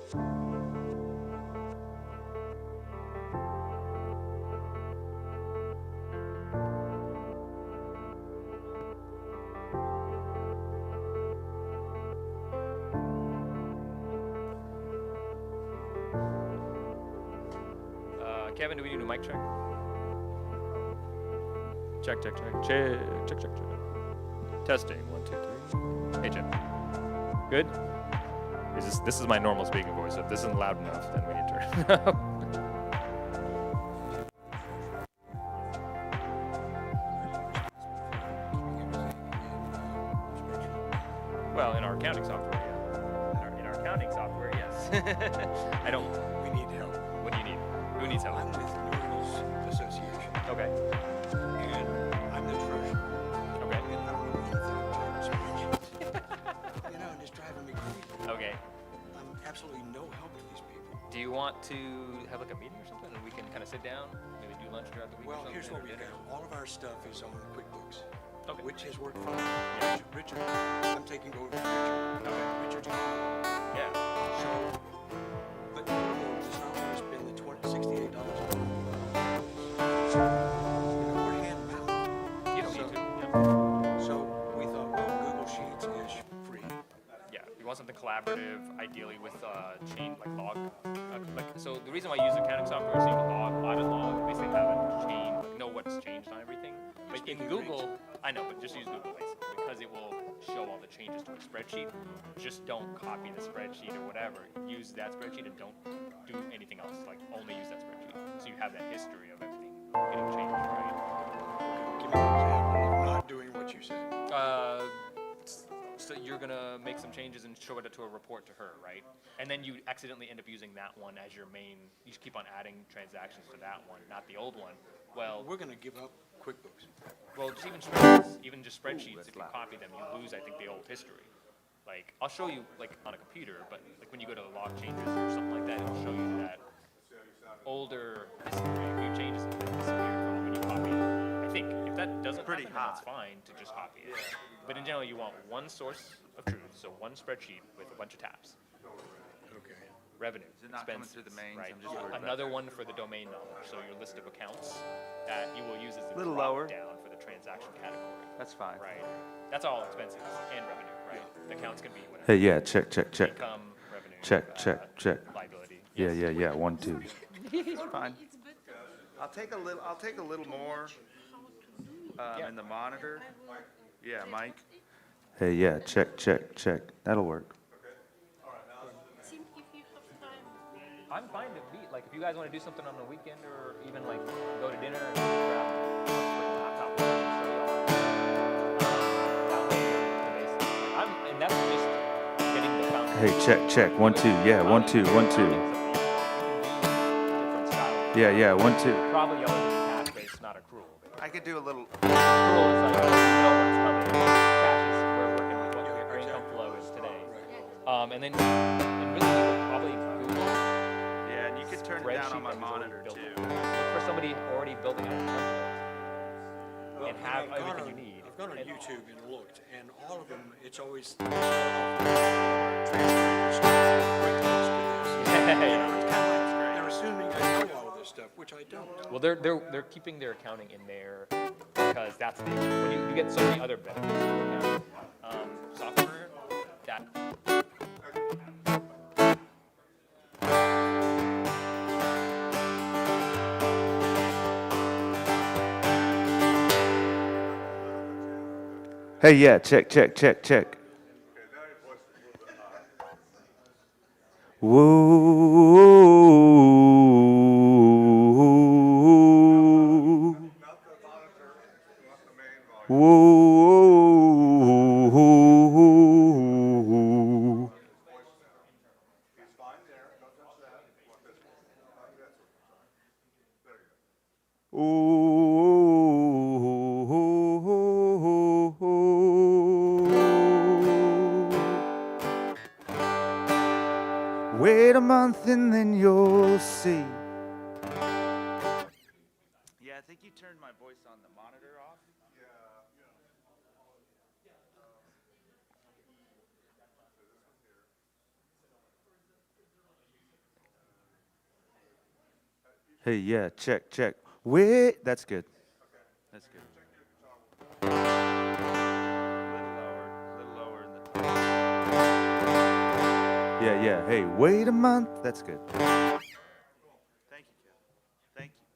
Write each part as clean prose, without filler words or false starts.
Kevin, do we need a mic check? Check. Testing, 1, 2, 3. Hey, Jim. Good? This is my normal speaking voice, so if this isn't loud enough, then we need to turn it up. Well, in our accounting software, yeah. In our accounting software, yes. I don't. We need help. What do you need? Who needs help? I'm with Noodles Association. Okay. And I'm the treasurer. Okay. And I don't know anything about spreadsheets. You know, and it's driving me crazy. Okay. I'm absolutely no help to these people. Do you want to have like a meeting or something, and we can kind of sit down, maybe do lunch throughout the week? Well, or here's what something, we got. All of our stuff is on QuickBooks, Okay. which has worked fine. Yeah. Richard, I'm taking over for Richard. Okay. Richard's Yeah. So, but Google does not want to spend the $68 a month. You know, we're hand-mounted. You don't need to. Yeah. So we thought, well, Google Sheets is free. Yeah. You want something collaborative, ideally with chain like log. So the reason why I use accounting software is so you can audit log, basically have a chain, like know what's changed on everything. But in Google, I know, but just use Google basically because it will show all the changes to a spreadsheet. Just don't copy the spreadsheet or whatever. Use that spreadsheet and don't do anything else. Like only use that spreadsheet, so you have that history of everything getting changed, right? Give me an example of not doing what you said. So you're gonna make some changes and show it to a report to her, right? And then you accidentally end up using that one as your main. You just keep on adding transactions to that one, not the old one. Well, We're going to give up QuickBooks. well, just even spreadsheets, if you copy them, you lose, I think, the old history. Like, I'll show you, like, on a computer, but, like, when you go to the log changes or something like that, it'll show you that older history. A few changes have disappeared from when you copy. I think, if that doesn't happen, then that's fine to just copy it. But in general, you want one source of truth, so one spreadsheet with a bunch of tabs. Okay. Revenue, Is it not coming expenses, through the mains? right? I'm just worried about Another one for the domain knowledge, so your list of accounts that you will use as the Little drop lower. down for the transaction category. That's fine. Right. That's all expenses and revenue, right? The accounts can be whatever. Hey, yeah, check. Income, revenue. Check. Liability. Yeah, 1, 2. It's fine. I'll take a little more in the monitor. Yeah, Mike. Hey, yeah, check. That'll work. I'm fine to be, like, if you guys want to do something on the weekend or even, like, go to dinner and grab a laptop or show y'all. And that's just getting the foundation. Hey, check. 1, 2. Yeah, 1, 2. Yeah, 1, 2. Probably y'all do cash-based, not accrual. I could do a little. Accrual is like, you know what's coming. Cash is we're working with what your income flow is today. And then, and really, probably Google. Yeah, and you could turn it down on my monitor too. Look for somebody already building out a template and have everything you need. I've gone on YouTube and looked, and all of them, it's always they're assuming I know all of this stuff, which I don't. Well, they're keeping their accounting in there because that's the when you get so many other benefits of accounting software that. Hey, yeah, check. Whoa. Wait a month and then you'll see. Yeah, I think you turned my voice on the monitor off. Hey, yeah, check, check. Wait, that's good. That's good. A little lower in the. Yeah, yeah. Hey, wait a month. That's good. Thank you, Kevin. Thank you.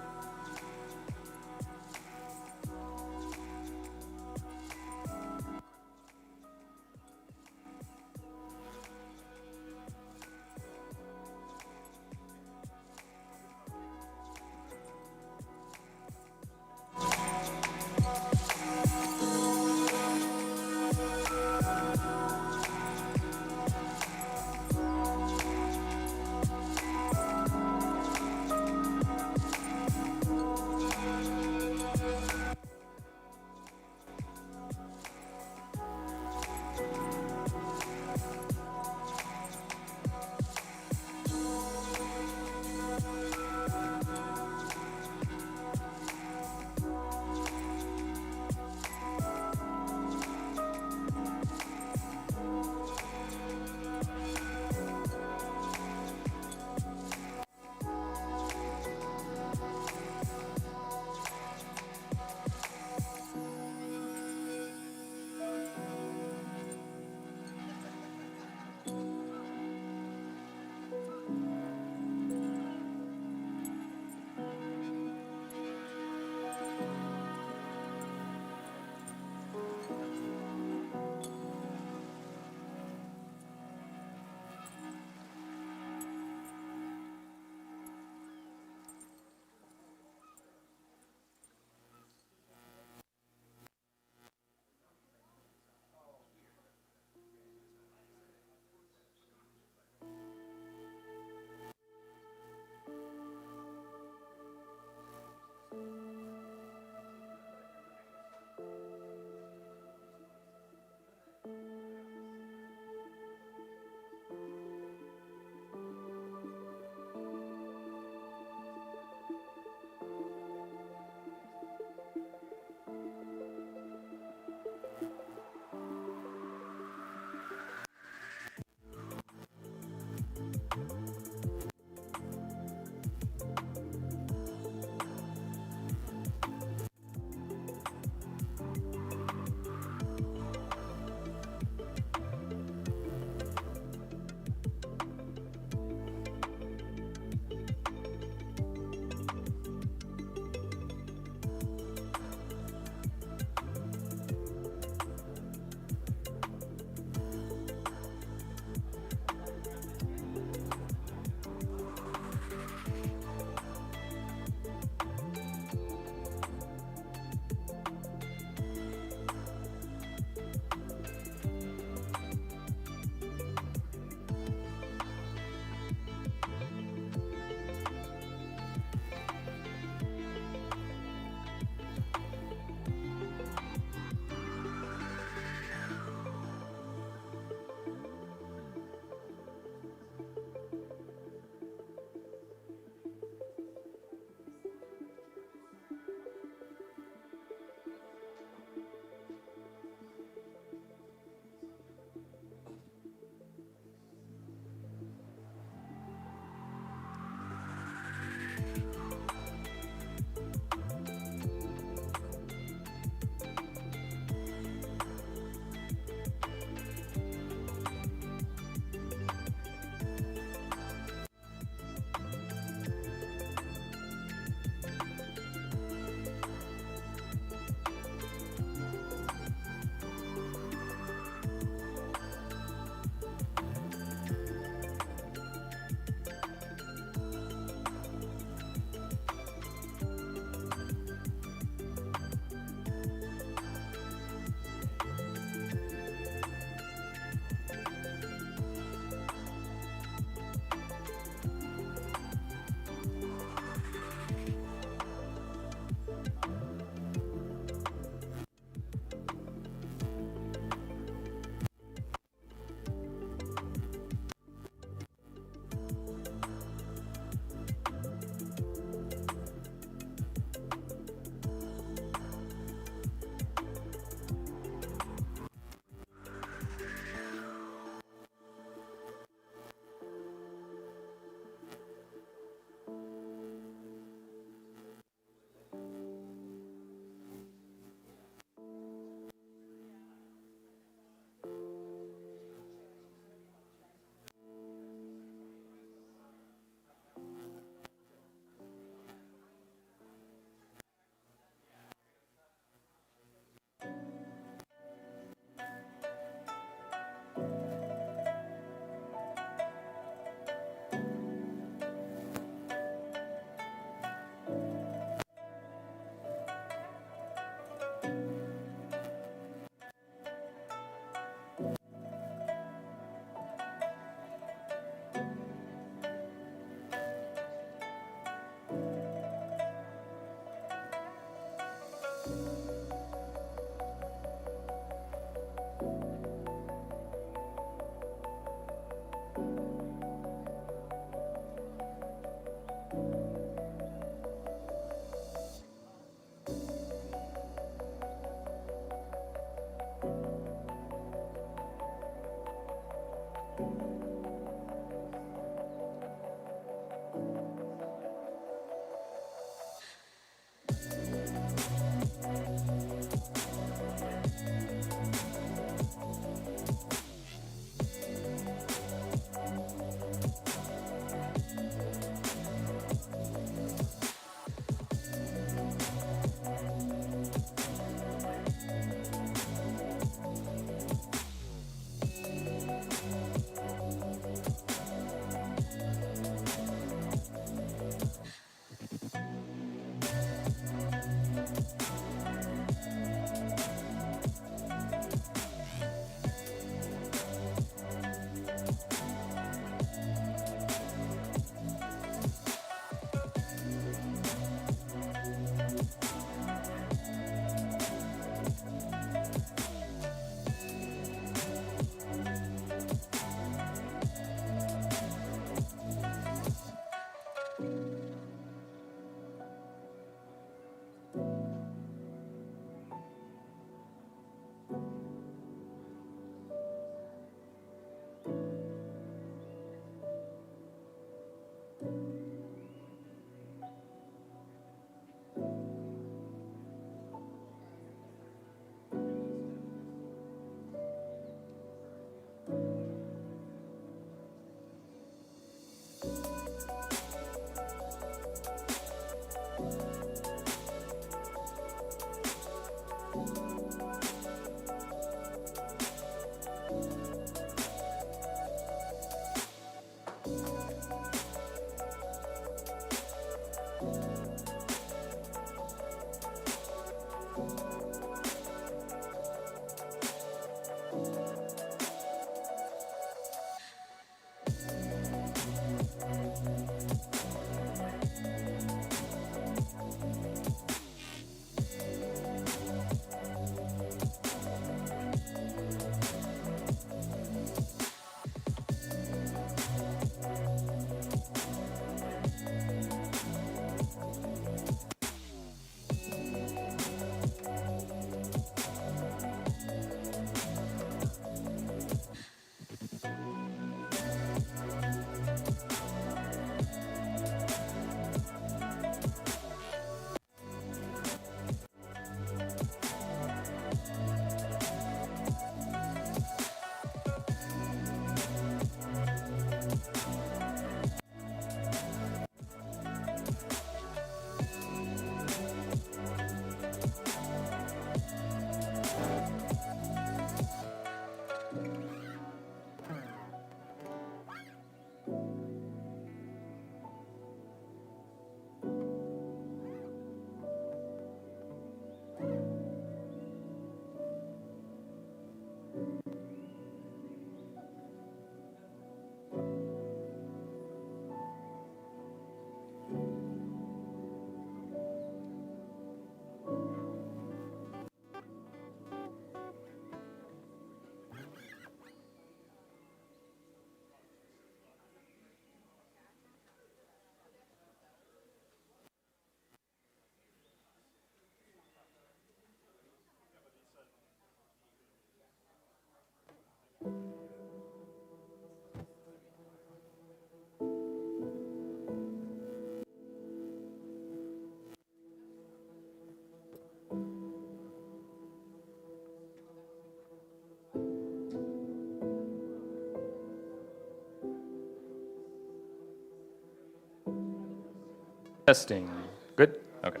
Testing. Good? Okay.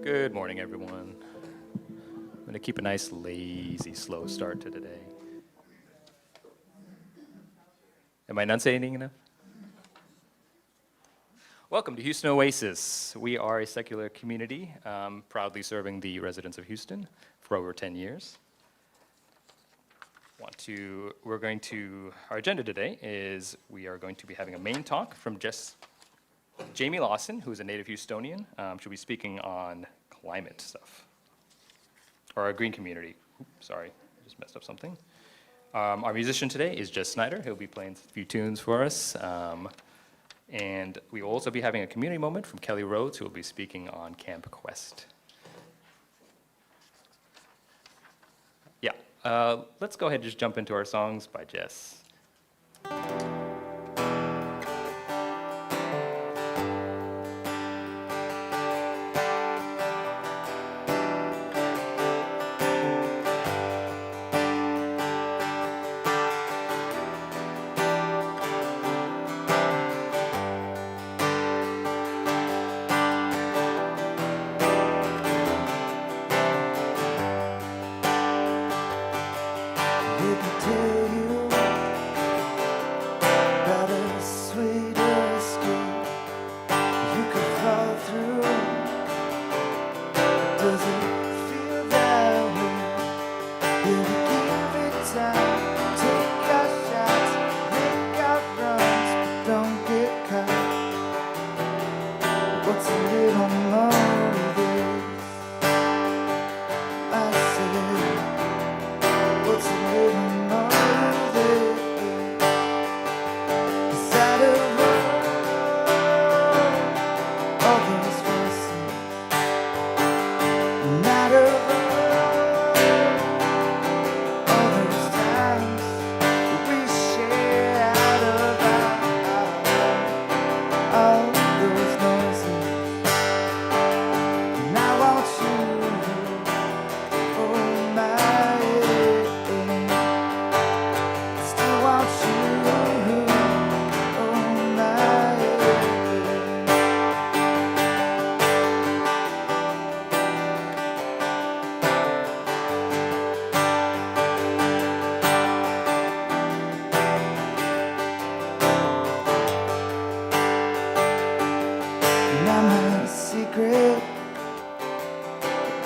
Good morning, everyone. I'm going to keep a nice, lazy, slow start to today. Am I enunciating enough? Welcome to Houston Oasis. We are a secular community, proudly serving the residents of Houston for over 10 years. Our agenda today is we are going to be having a main talk from Jaime Lawson, who is a native Houstonian. She'll be speaking on climate stuff, or our green community. Oops, sorry, I just messed up something. Our musician today is Jes Schneider. He'll be playing a few tunes for us. And we will also be having a community moment from Kelly Rhodes, who will be speaking on Camp Quest. Yeah, let's go ahead and just jump into our songs by Jes. Let me tell you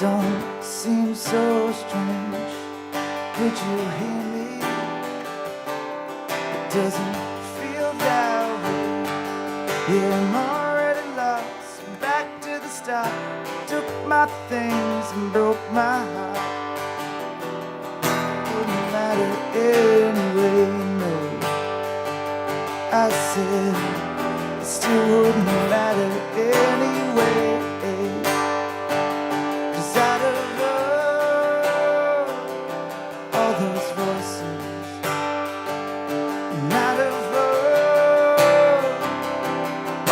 don't seem so strange. Could you hear me? It doesn't feel that way. Yeah, I'm already lost. I'm back to the start. Took my things and broke my heart. Wouldn't matter anyway, no. I said it still wouldn't matter anyway. 'Cause out of all those voices, and out of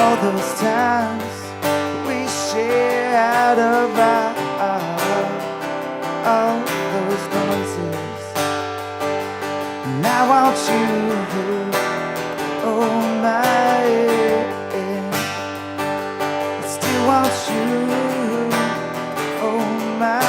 all those times we share, out of all those noises, now won't you, oh my, I still want you, oh my.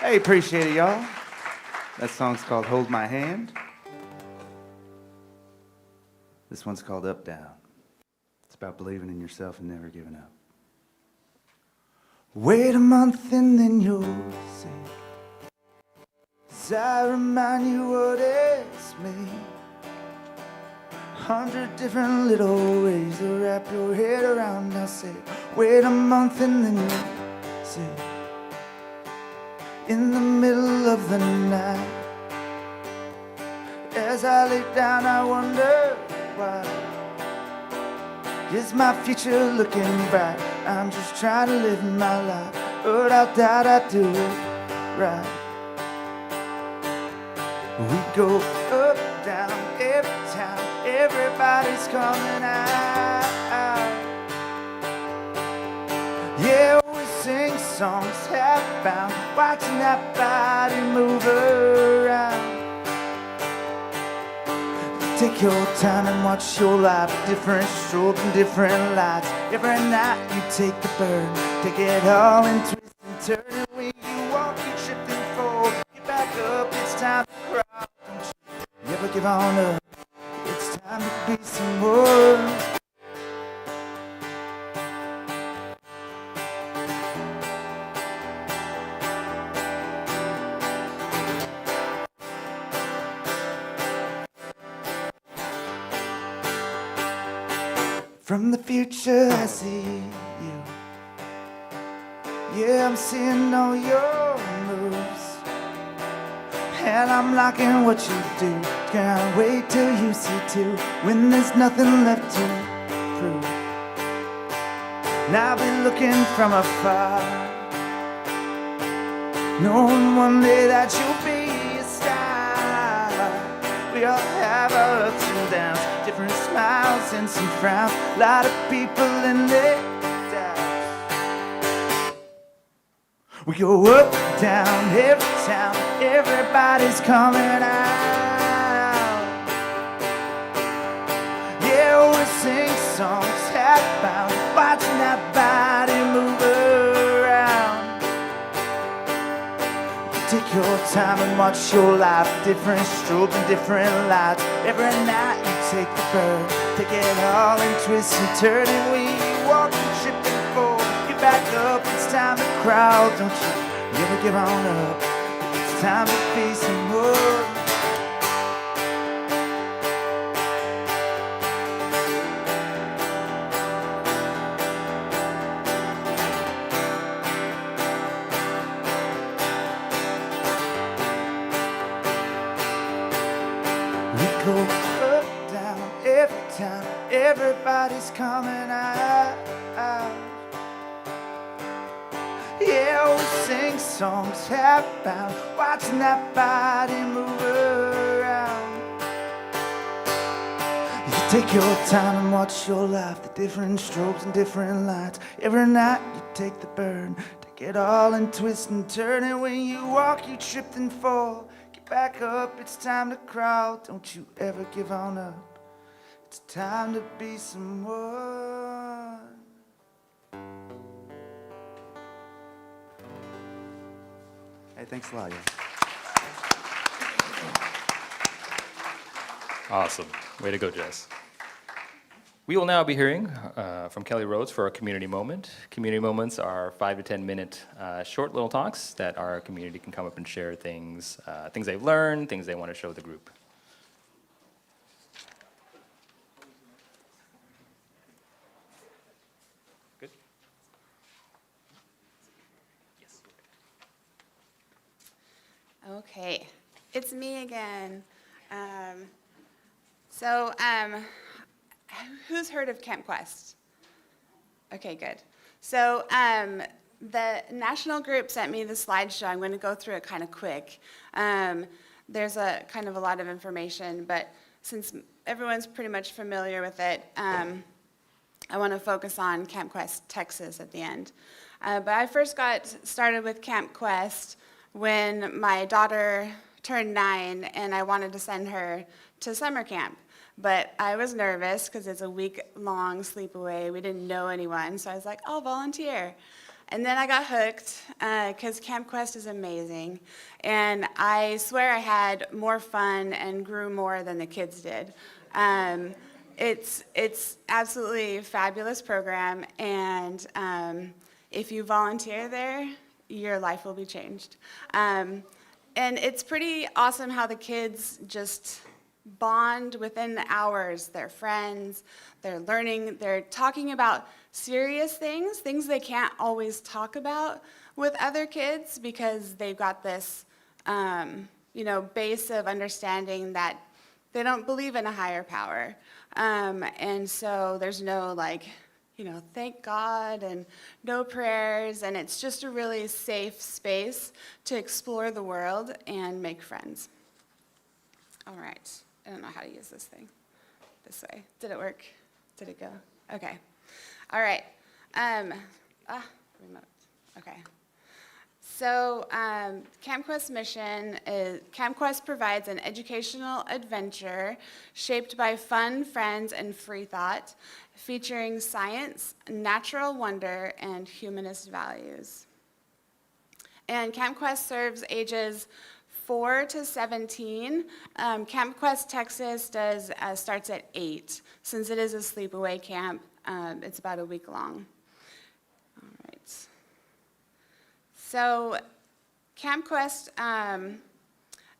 Hey, appreciate it, y'all. That song's called Hold My Hand. This one's called Up Down. It's about believing in yourself and never giving up. Wait a month and then you'll see. As I remind you what it's me. 100 different little ways to wrap your head around. I'll say, wait a month and then you'll see. In the middle of the night, as I lay down, I wonder why. Is my future looking bright? I'm just trying to live my life, but I doubt I do it right. We go up, down, every time, everybody's coming out. Yeah, we sing songs half-bound, watching that body move around. Take your time and watch your life, different strokes and different lights. Every night you take the burn, take it all and twist and turn. And when you walk, you trip and fall. Get back up, it's time to cry. Don't you never give on up, it's time to be some more. From the future I see you. Yeah, I'm seeing all your moves, and I'm liking what you do. Can't wait till you see too, when there's nothing left to prove. And I'll be looking from afar, knowing one day that you'll be a star. We all have our ups and downs, different smiles and some frowns, a lot of people in their doubts. We go up, down, every town, everybody's coming out. Yeah, we sing songs half-bound, watching that body move around. Take your time and watch your life, different strokes and different lights. Every night you take the bird, take it all and twist and turn. And when you walk and trip and fall, get back up, it's time to crowd. Don't you never give on up, it's time to be some more. Go up, down, every time, everybody's coming out. Yeah, we sing songs half-bound, watching that body move around. You take your time and watch your life, the different strobes and different lights. Every night you take the burn, take it all and twist and turn. And when you walk, you trip and fall. Get back up, it's time to crawl. Don't you ever give on up. It's time to be someone. Hey, thanks a lot, yeah. Awesome. Way to go, Jess. We will now be hearing from Kelly Rhodes for our community moment. Community moments are 5 to 10 minute short little talks that our community can come up and share things, things they've learned, things they want to show the group. Good? Yes. Okay, it's me again. Who's heard of Camp Quest? Okay, good. So the national group sent me the slideshow. I'm going to go through it kind of quick. There's a kind of a lot of information, but since everyone's pretty much familiar with it, I want to focus on Camp Quest Texas at the end. But I first got started with Camp Quest when my daughter turned 9 and I wanted to send her to summer camp. But I was nervous because it's a week-long sleepaway. We didn't know anyone, so I was like, I'll volunteer. And then I got hooked because Camp Quest is amazing. And I swear I had more fun and grew more than the kids did. It's absolutely a fabulous program, and if you volunteer there, your life will be changed. And it's pretty awesome how the kids just bond within hours. They're friends, they're learning, they're talking about serious things, things they can't always talk about with other kids because they've got this, base of understanding that they don't believe in a higher power. And so there's no thank God and no prayers, and it's just a really safe space to explore the world and make friends. All right. I don't know how to use this thing. This way. Did it work? Did it go? Okay. All right. Remote. Okay. So Camp Quest mission is, Camp Quest provides an educational adventure shaped by fun, friends, and free thought, featuring science, natural wonder, and humanist values. And Camp Quest serves ages 4 to 17. Camp Quest Texas starts at 8. Since it is a sleepaway camp, it's about a week long. All right. So Camp Quest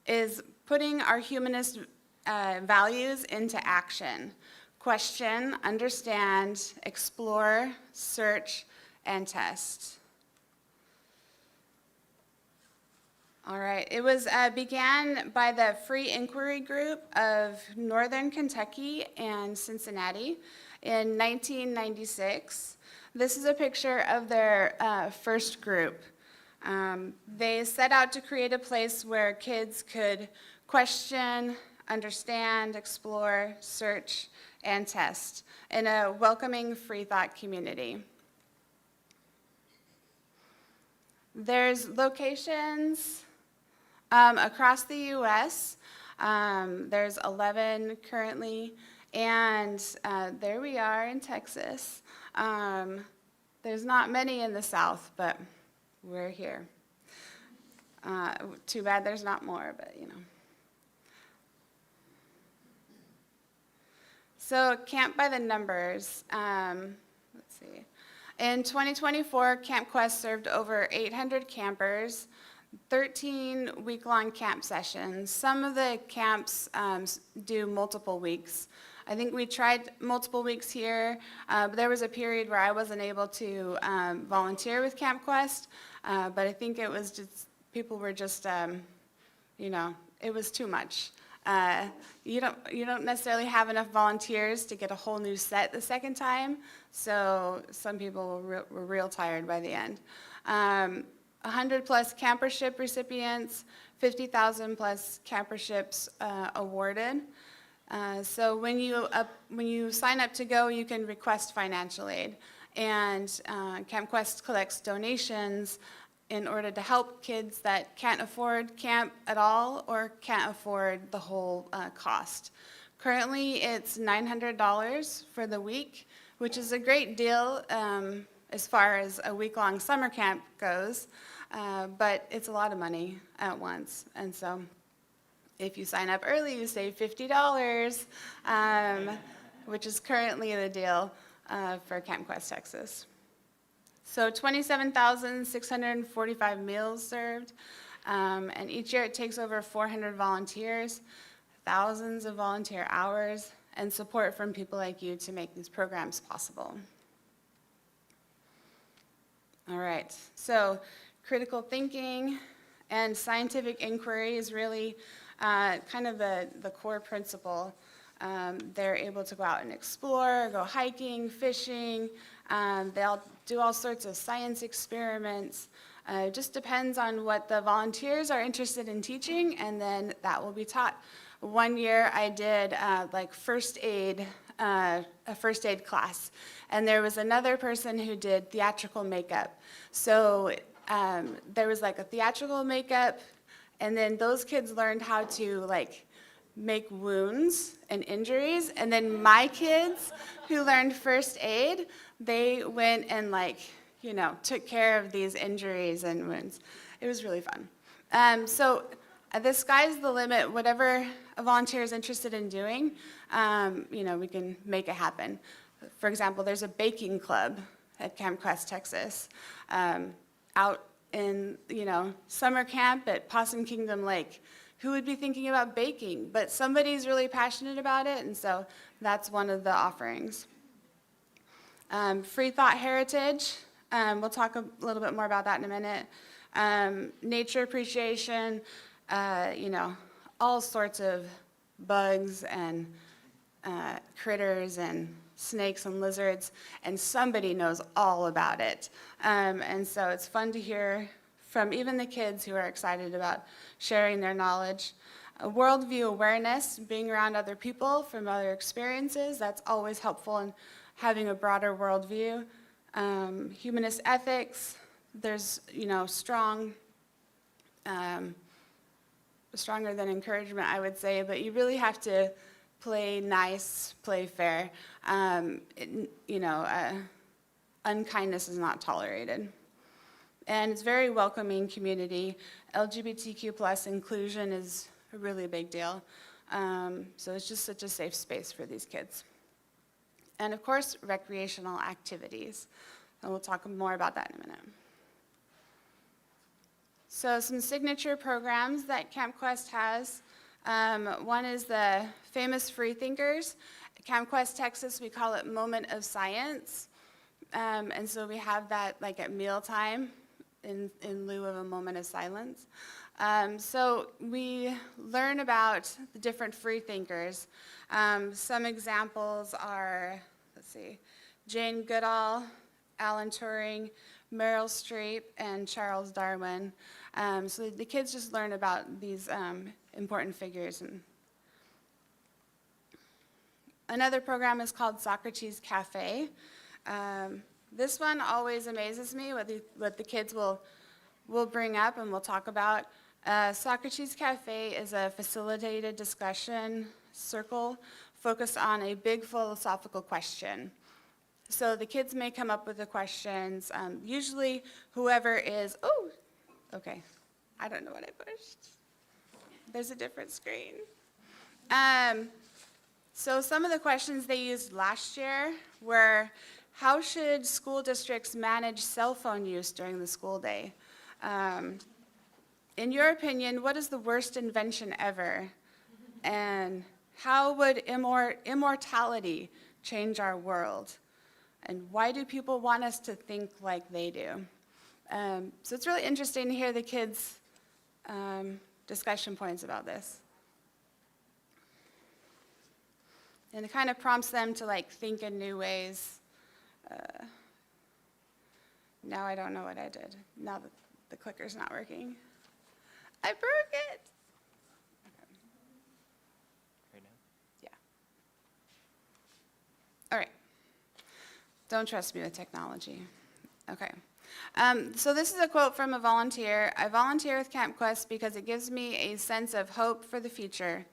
is putting our humanist values into action. Question, understand, explore, search, and test. All right, it was began by the Free Inquiry Group of Northern Kentucky and Cincinnati in 1996. This is a picture of their first group. They set out to create a place where kids could question, understand, explore, search, and test in a welcoming free thought community. There's locations across the U.S. There's 11 currently, and there we are in Texas. There's not many in the South, but we're here. Too bad there's not more, but you know. So camp by the numbers. Let's see. In 2024, Camp Quest served over 800 campers, 13 week-long camp sessions. Some of the camps do multiple weeks. I think we tried multiple weeks here, but there was a period where I wasn't able to volunteer with Camp Quest, but I think it was just, people were just, it was too much. You don't necessarily have enough volunteers to get a whole new set the second time, so some people were real tired by the end. 100 plus campership recipients, 50,000 plus camperships awarded. So when you sign up to go, you can request financial aid. And Camp Quest collects donations in order to help kids that can't afford camp at all or can't afford the whole cost. Currently, it's $900 for the week, which is a great deal as far as a week-long summer camp goes, but it's a lot of money at once. And so if you sign up early, you save $50, which is currently the deal for Camp Quest Texas. So 27,645 meals served, and each year it takes over 400 volunteers, thousands of volunteer hours, and support from people like you to make these programs possible. All right, so critical thinking and scientific inquiry is really kind of the core principle. They're able to go out and explore, go hiking, fishing. They'll do all sorts of science experiments. It just depends on what the volunteers are interested in teaching, and then that will be taught. One year I did like a first aid class, and there was another person who did theatrical makeup. So there was like a theatrical makeup, and then those kids learned how to like make wounds and injuries, and then my kids who learned first aid, they went and like, you know, took care of these injuries and wounds. It was really fun. So the sky's the limit. Whatever a volunteer is interested in doing, you know, we can make it happen. For example, there's a baking club at Camp Quest, Texas, out in, you know, summer camp at Possum Kingdom Lake. Who would be thinking about baking? But somebody's really passionate about it, and so that's one of the offerings. Free thought heritage, we'll talk a little bit more about that in a minute. Nature appreciation, you know, all sorts of bugs and critters and snakes and lizards, and somebody knows all about it. And so it's fun to hear from even the kids who are excited about sharing their knowledge. Worldview awareness, being around other people from other experiences, that's always helpful in having a broader worldview. Humanist ethics, there's, you know, stronger than encouragement, I would say, but you really have to play nice, play fair. You know, unkindness is not tolerated. And it's a very welcoming community. LGBTQ plus inclusion is a really big deal. So it's just such a safe space for these kids. And of course, recreational activities. And we'll talk more about that in a minute. So some signature programs that Camp Quest has. One is the famous Free Thinkers. At Camp Quest, Texas, we call it Moment of Science. And so we have that like at mealtime in lieu of a moment of silence. So we learn about the different free thinkers. Some examples are, let's see, Jane Goodall, Alan Turing, Meryl Streep, and Charles Darwin. So the kids just learn about these important figures. And another program is called Socrates Cafe. This one always amazes me, what the kids will bring up and we'll talk about. Socrates Cafe is a facilitated discussion circle focused on a big philosophical question. So the kids may come up with the questions. Usually whoever is, oh, okay, I don't know what I pushed. There's a different screen. So some of the questions they used last year were, how should school districts manage cell phone use during the school day? In your opinion, what is the worst invention ever? And how would immortality change our world? And why do people want us to think like they do? So it's really interesting to hear the kids' discussion points about this. And it kind of prompts them to like think in new ways. Now I don't know what I did. Now the clicker's not working. I broke it. Right now? Yeah. Don't trust me with technology. Okay. So this is a quote from a volunteer. I volunteer with Camp Quest because it gives me a sense of hope for the future.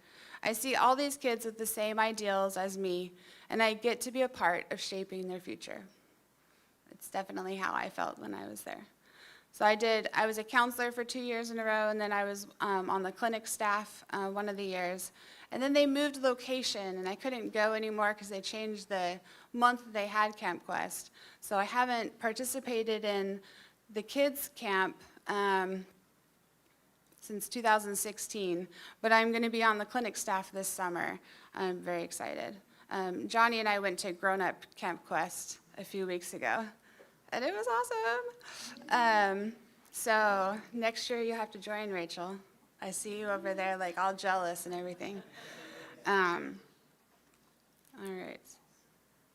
I see all these kids with the same ideals as me, and I get to be a part of shaping their future. It's definitely how I felt when I was there. So I was a counselor for 2 years in a row, and then I was on the clinic staff one of the years. And then they moved location, and I couldn't go anymore because they changed the month they had Camp Quest. So I haven't participated in the kids' camp since 2016, but I'm going to be on the clinic staff this summer. I'm very excited. Johnny and I went to grown-up Camp Quest a few weeks ago, and it was awesome. So next year you have to join, Rachel. I see you over there like all jealous and everything. All right.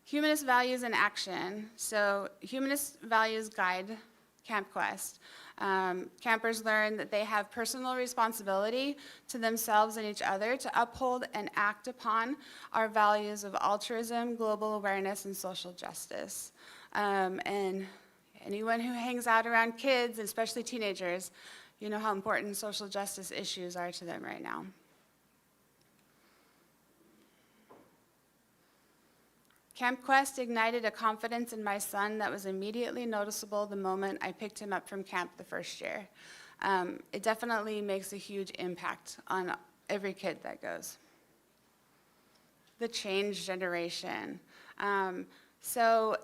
Humanist values and action. So humanist values guide Camp Quest. Campers learn that they have personal responsibility to themselves and each other to uphold and act upon our values of altruism, global awareness, and social justice. And anyone who hangs out around kids, especially teenagers, you know how important social justice issues are to them right now. Camp Quest ignited a confidence in my son that was immediately noticeable the moment I picked him up from camp the first year. It definitely makes a huge impact on every kid that goes. The change generation. So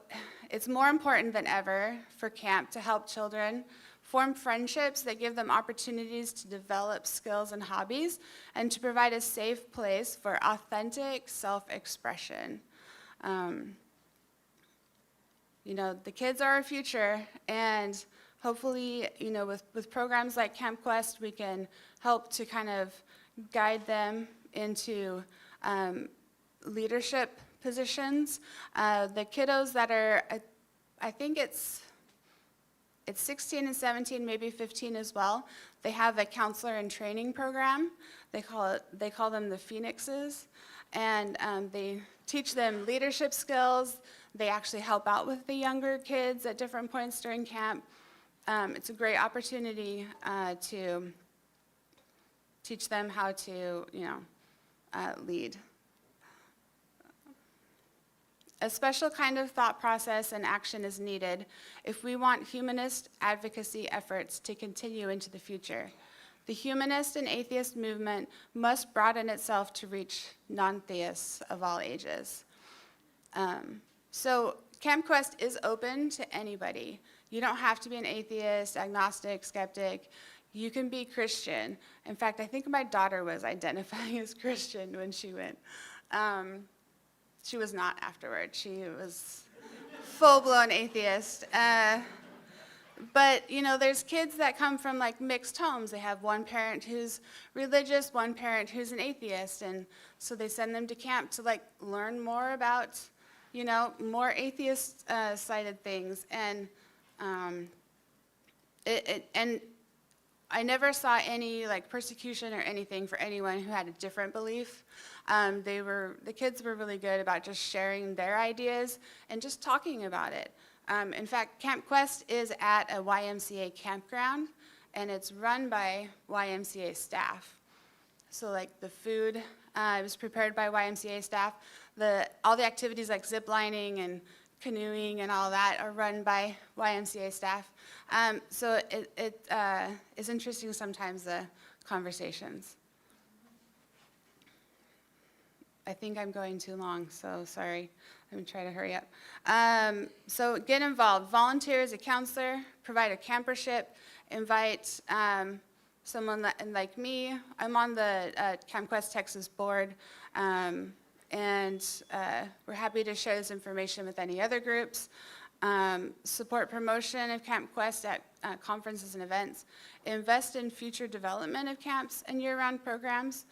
it's more important than ever for camp to help children form friendships that give them opportunities to develop skills and hobbies, and to provide a safe place for authentic self-expression. You know, the kids are our future, and hopefully, you know, with programs like Camp Quest, we can help to kind of guide them into leadership positions. The kiddos that are, I think it's 16 and 17, maybe 15 as well. They have a counselor and training program. They call them the Phoenixes, and they teach them leadership skills. They actually help out with the younger kids at different points during camp. It's a great opportunity to teach them how to, you know, lead. A special kind of thought process and action is needed if we want humanist advocacy efforts to continue into the future. The humanist and atheist movement must broaden itself to reach non-theists of all ages. So Camp Quest is open to anybody. You don't have to be an atheist, agnostic, skeptic. You can be Christian. In fact, I think my daughter was identifying as Christian when she went. She was not afterward. She was full-blown atheist. But, you know, there's kids that come from, like, mixed homes. They have one parent who's religious, one parent who's an atheist. And so they send them to camp to, like, learn more about, you know, more atheist-sided things. And and I never saw any, like, persecution or anything for anyone who had a different belief. The kids were really good about just sharing their ideas and just talking about it. In fact, Camp Quest is at a YMCA campground, and it's run by YMCA staff. So, like, the food it was prepared by YMCA staff. All the activities like zip lining and canoeing and all that are run by YMCA staff. So it is interesting sometimes, the conversations. I think I'm going too long, so sorry. I'm going to try to hurry up. So get involved. Volunteer as a counselor, provide a campership, invite someone like me. I'm on the Camp Quest Texas board, and we're happy to share this information with any other groups. Support promotion of Camp Quest at conferences and events. Invest in future development of camps and year-round programs.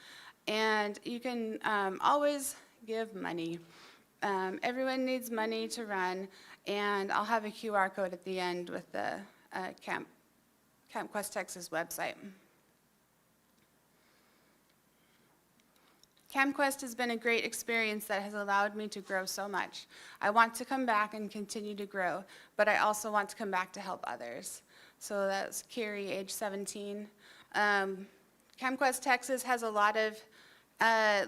And you can always give money. Everyone needs money to run, and I'll have a QR code at the end with the Camp Quest Texas website. CamQuest has been a great experience that has allowed me to grow so much. I want to come back and continue to grow, but I also want to come back to help others. So that's Carrie, age 17. CamQuest Texas has a lot of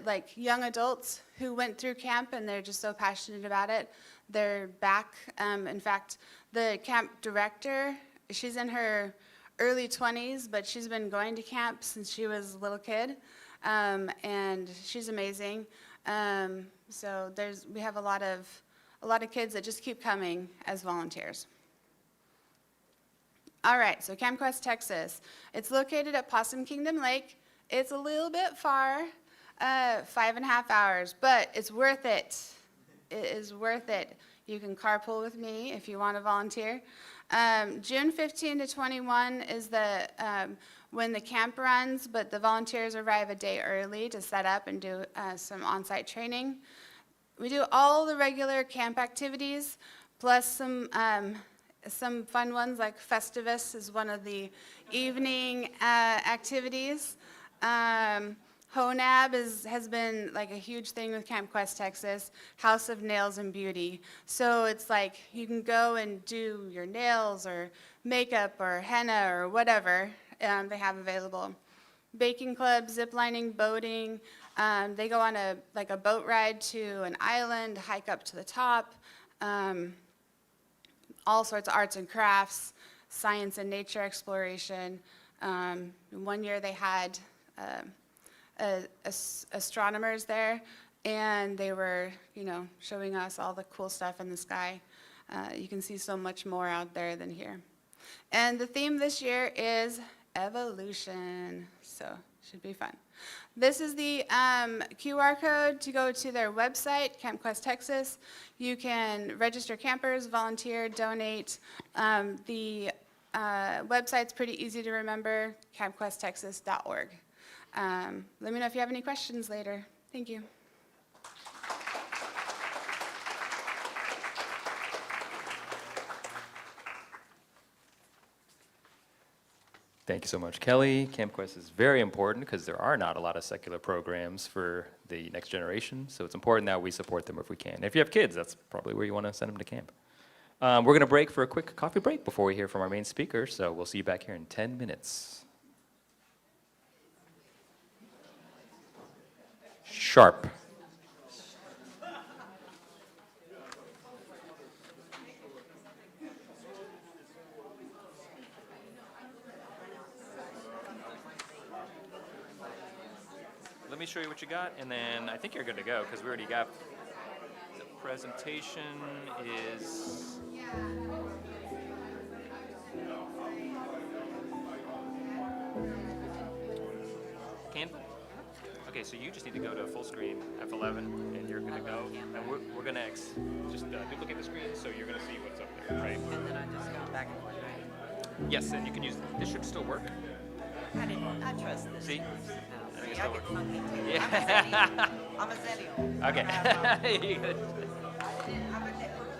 like young adults who went through camp and they're just so passionate about it. They're back. In fact, the camp director, she's in her early 20s, but she's been going to camp since she was a little kid, and she's amazing. So we have a lot of kids that just keep coming as volunteers. All right, so CamQuest Texas. It's located at Possum Kingdom Lake. It's a little bit far, 5.5 hours, but it's worth it. It is worth it. You can carpool with me if you want to volunteer. June 15 to 21 is when the camp runs, but the volunteers arrive a day early to set up and do some on-site training. We do all the regular camp activities, plus some fun ones like Festivus is one of the evening activities. HONAB has been like a huge thing with CamQuest Texas, House of Nails and Beauty. So it's like you can go and do your nails or makeup or henna or whatever they have available. Baking club, zip lining, boating. They go on a boat ride to an island, hike up to the top. All sorts of arts and crafts, science and nature exploration. One year they had astronomers there, and they were, showing us all the cool stuff in the sky. You can see so much more out there than here. And the theme this year is evolution, so should be fun. This is the QR code to go to their website, CamQuest Texas. You can register campers, volunteer, donate. The website's pretty easy to remember, campquesttexas.org. Let me know if you have any questions later. Thank you. Thank you so much, Kelly. CamQuest is very important because there are not a lot of secular programs for the next generation, so it's important that we support them if we can. If you have kids, that's probably where you want to send them to camp. We're going to break for a quick coffee break before we hear from our main speaker, so we'll see you back here in 10 minutes. Sharp. Let me show you what you got, and then I think you're good to go because we already got the presentation is. Okay, so you just need to go to full screen F11, and you're going to go, and we're going to just duplicate the screen, so you're going to see what's up there, right? And then I just go back and forth, right? Yes, and you can use, this should still work. I trust this. See? No, I think see, it's I still get working. funky too. Yeah. I'm a Zennial. Okay. You good? I'm a network.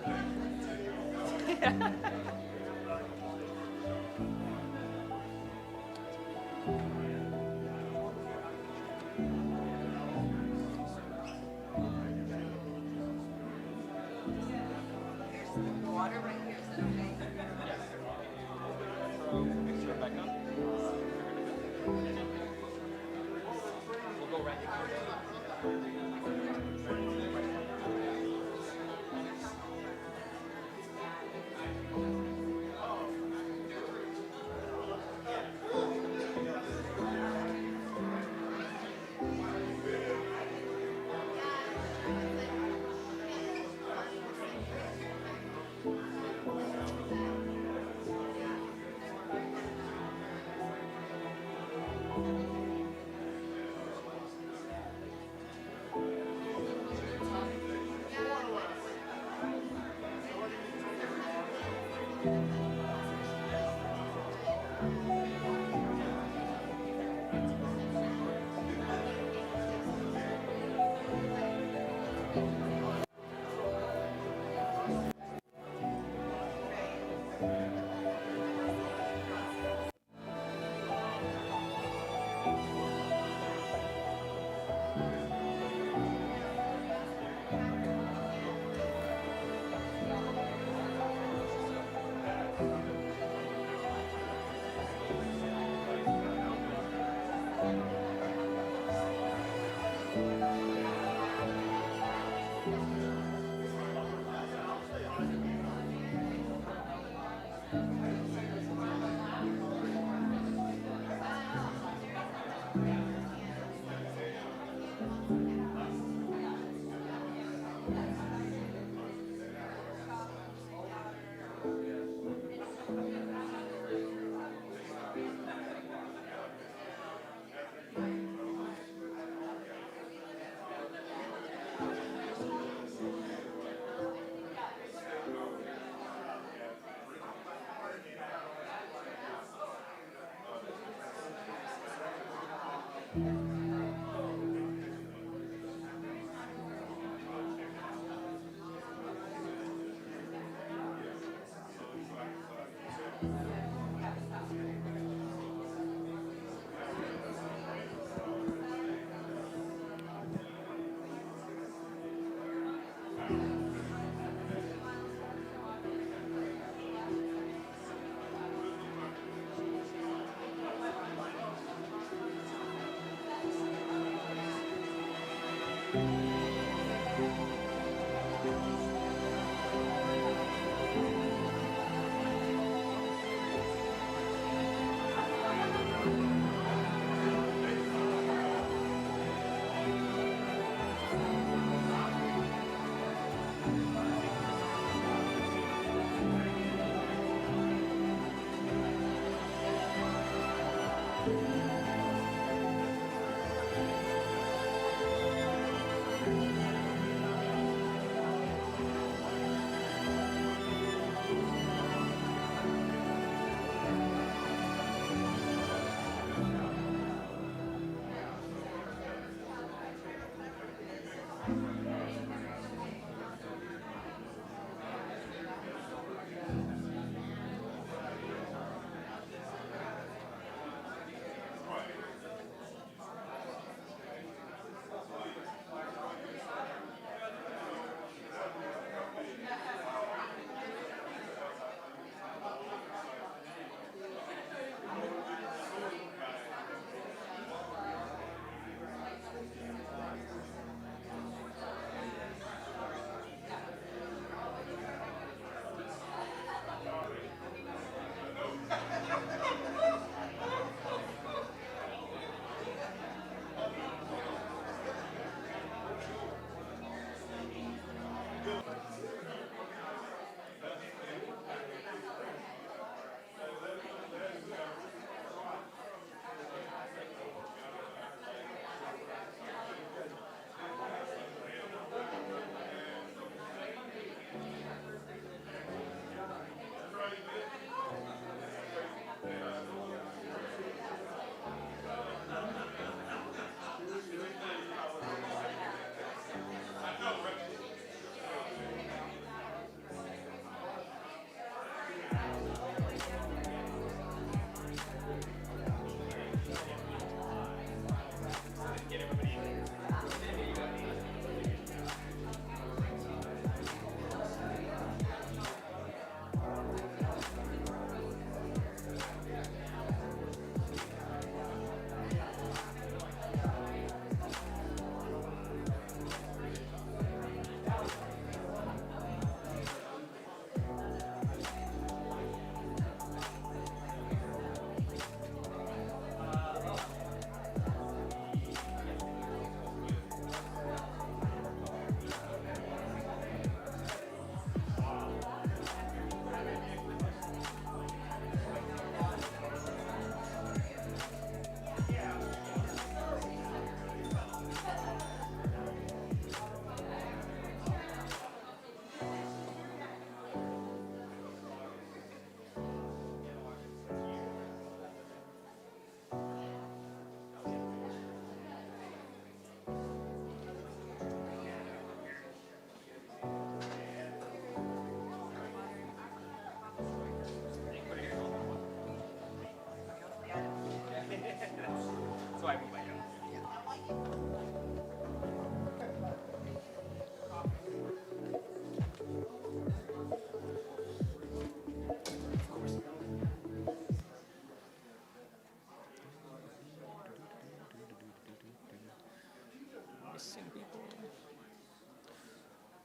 Water right here, is it okay? We'll go right here.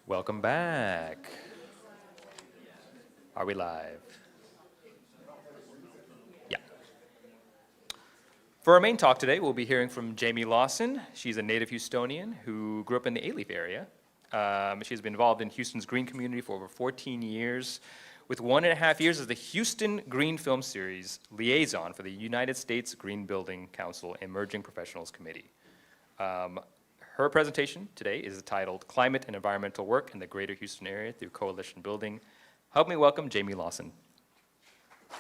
Welcome back. Are we live? Yeah. For our main talk today, we'll be hearing from Jaime Lawson. She's a native Houstonian who grew up in the Alief area. She's been involved in Houston's green community for over 14 years, with 1.5 years as the Houston Green Film Series Liaison for the United States Green Building Council Emerging Professionals Committee. Her presentation today is titled Climate and Environmental Work in the Greater Houston Area Through Coalition Building. Help me welcome Jaime Lawson. I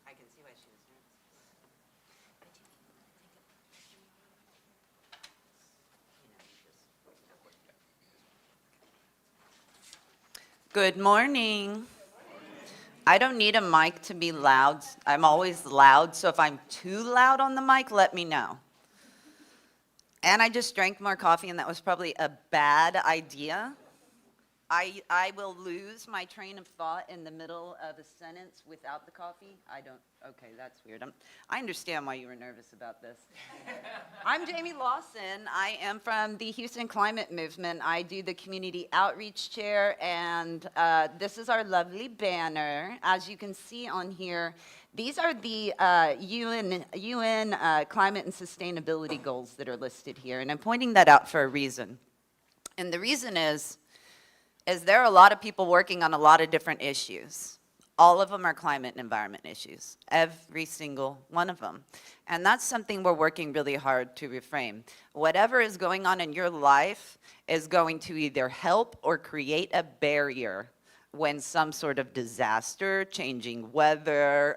can see why she was nervous. Good morning. I don't need a mic to be loud. I'm always loud, so if I'm too loud on the mic, let me know. And I just drank more coffee, and that was probably a bad idea. I will lose my train of thought in the middle of a sentence without the coffee. Okay, that's weird. I understand why you were nervous about this. I'm Jaime Lawson. I am from the Houston Climate Movement. I do the community outreach chair, and this is our lovely banner. As you can see on here, these are the UN climate and sustainability goals that are listed here, and I'm pointing that out for a reason. And the reason is there are a lot of people working on a lot of different issues. All of them are climate and environment issues, every single one of them. And that's something we're working really hard to reframe. Whatever is going on in your life is going to either help or create a barrier when some sort of disaster, changing weather,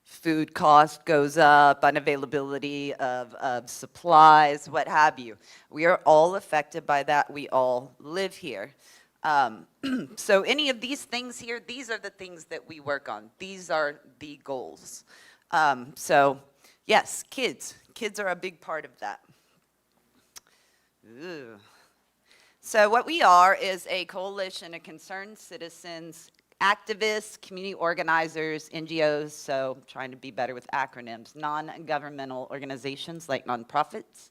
food cost goes up, unavailability of supplies, what have you. We are all affected by that. We all live here. So any of these things here, these are the things that we work on. These are the goals. So yes, kids are a big part of that. Ooh. So what we are is a coalition of concerned citizens, activists, community organizers, NGOs, so trying to be better with acronyms, non-governmental organizations like nonprofits,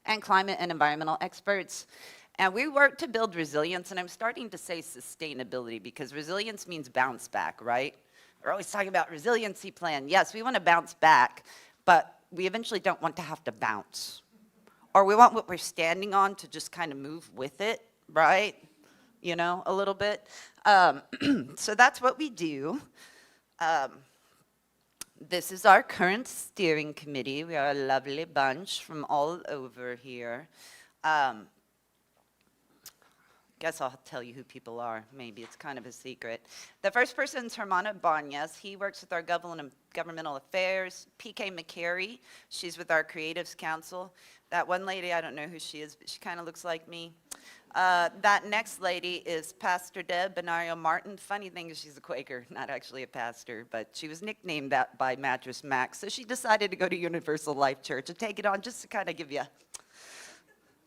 and climate and environmental experts. And we work to build resilience, and I'm starting to say sustainability because resilience means bounce back, right? We're always talking about resiliency plan. Yes, we want to bounce back, but we eventually don't want to have to bounce. Or we want what we're standing on to just kind of move with it, right? You know, a little bit. So that's what we do. This is our current steering committee. We are a lovely bunch from all over here. Guess I'll tell you who people are. Maybe it's kind of a secret. The first person is Hermana Bañez. He works with our governmental affairs. PK McCary, she's with our Creatives Council. That one lady, I don't know who she is, but she kind of looks like me. That next lady is Pastor Deb Benario Martin. Funny thing is she's a Quaker, not actually a pastor, but she was nicknamed that by Mattress Mac, so she decided to go to Universal Life Church and take it on just to kind of give you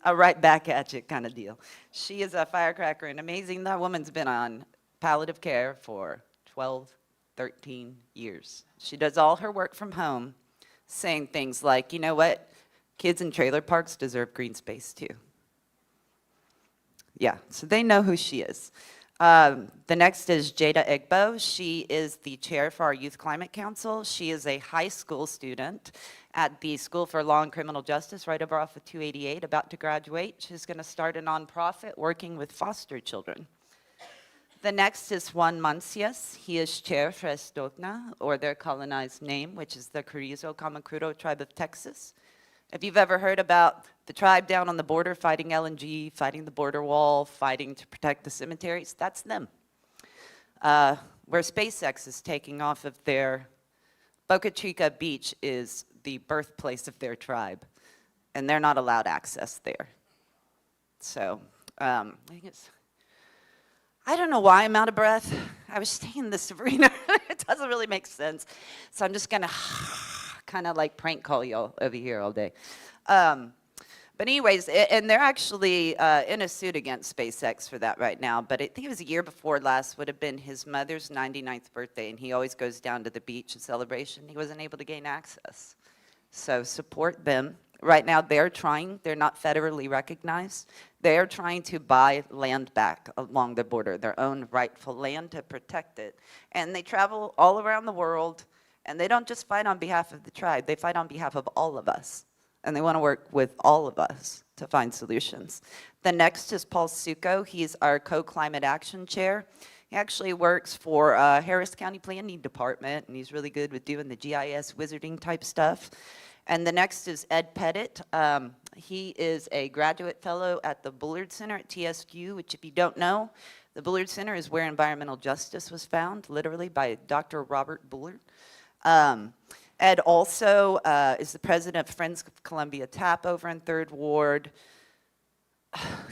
a right back at you kind of deal. She is a firecracker and amazing. That woman's been on palliative care for 12, 13 years. She does all her work from home, saying things like, you know what, kids in trailer parks deserve green space too. Yeah, so they know who she is. The next is Jada Igbo. She is the chair for our Youth Climate Council. She is a high school student at the School for Law and Criminal Justice right over off of 288, about to graduate. She's going to start a nonprofit working with foster children. The next is Juan Mancias. He is chair for Estocna, or their colonized name, which is the Carrizo Comacrudo tribe of Texas. If you've ever heard about the tribe down on the border fighting LNG, fighting the border wall, fighting to protect the cemeteries, that's them. Where SpaceX is taking off of their Boca Chica Beach is the birthplace of their tribe, and they're not allowed access there. So I think I don't know why I'm out of breath. I was staying in this arena. It doesn't really make sense. So I'm just going to kind of like prank call y'all over here all day. But anyways, and they're actually in a suit against SpaceX for that right now. But I think it was a year before last would have been his mother's 99th birthday, and he always goes down to the beach in celebration. He wasn't able to gain access. So support them. Right now, they're trying. They're not federally recognized. They're trying to buy land back along the border, their own rightful land, to protect it. And they travel all around the world, and they don't just fight on behalf of the tribe. They fight on behalf of all of us. And they want to work with all of us to find solutions. The next is Paul Succo. He's our co-climate action chair. He actually works for Harris County Planning Department, and he's really good with doing the GIS wizarding type stuff. And the next is Ed Pettit. He is a graduate fellow at the Bullard Center at TSU, which if you don't know, the Bullard Center is where environmental justice was found, literally by Dr. Robert Bullard. Ed also is the president of Friends of Columbia TAP over in 3rd Ward.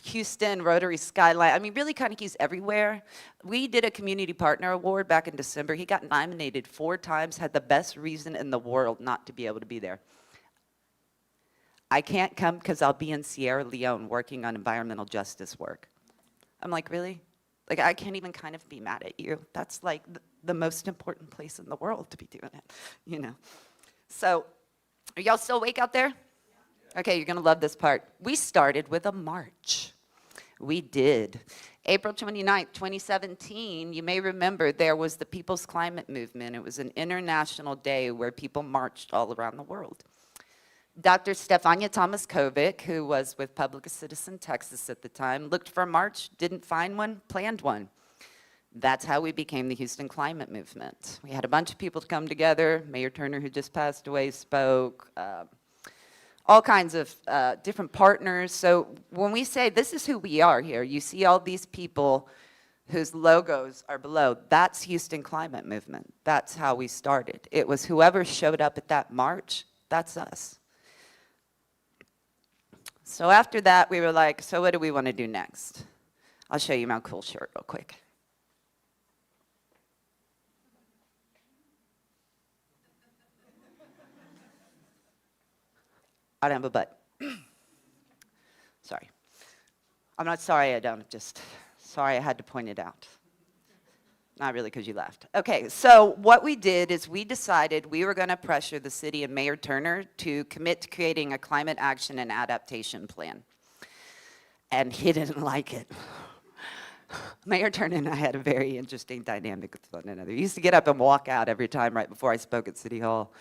Houston, Rotary Skyline. I mean, really kind of he's everywhere. We did a community partner award back in December. He got nominated 4 times, had the best reason in the world not to be able to be there. I can't come because I'll be in Sierra Leone working on environmental justice work. I'm like, really? Like, I can't even kind of be mad at you. That's like the most important place in the world to be doing it, you know? So, are y'all still awake out there? Okay, you're gonna love this part. We started with a march. We did. April 29th, 2017, you may remember there was the People's Climate Movement. It was an international day where people marched all around the world. Dr. Stefania Tomaskovic, who was with Public Citizen Texas at the time, looked for a march, didn't find one, planned one. That's how we became the Houston Climate Movement. We had a bunch of people to come together. Mayor Turner, who just passed away, spoke. All kinds of different partners. So when we say this is who we are here, you see all these people whose logos are below. That's Houston Climate Movement. That's how we started. It was whoever showed up at that march, that's us. So after that, we were like, so what do we want to do next? I'll show you my cool shirt real quick. I don't have a butt. Sorry. I'm not sorry I don't, just sorry I had to point it out. Not really because you laughed. Okay, so what we did is we decided we were going to pressure the city and Mayor Turner to commit to creating a climate action and adaptation plan. And he didn't like it. Mayor Turner and I had a very interesting dynamic with one another. He used to get up and walk out every time right before I spoke at City Hall.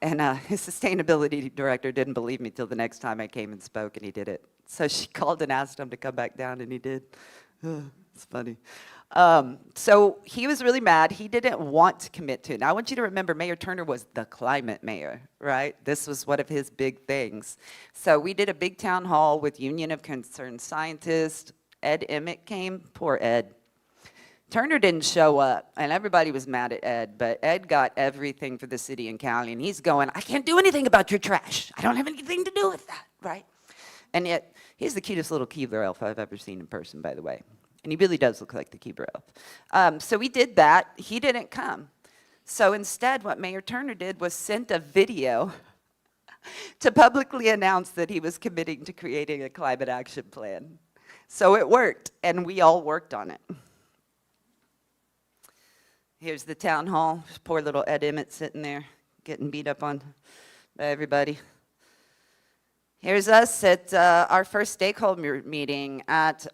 And his sustainability director didn't believe me till the next time I came and spoke, and he did it. So she called and asked him to come back down, and he did. It's funny. So he was really mad. He didn't want to commit to it. Now, I want you to remember, Mayor Turner was the climate mayor, right? This was one of his big things. So we did a big town hall with Union of Concerned Scientists. Ed Emmett came. Poor Ed. Turner didn't show up, and everybody was mad at Ed, but Ed got everything for the city and county, and he's going, I can't do anything about your trash. I don't have anything to do with that, right? And yet, he's the cutest little Keebler elf I've ever seen in person, by the way. And he really does look like the Keebler elf. So we did that. He didn't come. So instead, what Mayor Turner did was sent a video to publicly announce that he was committing to creating a climate action plan. So it worked, and we all worked on it. Here's the town hall. Poor little Ed Emmett sitting there, getting beat up on by everybody. Here's us at our first stakeholder meeting at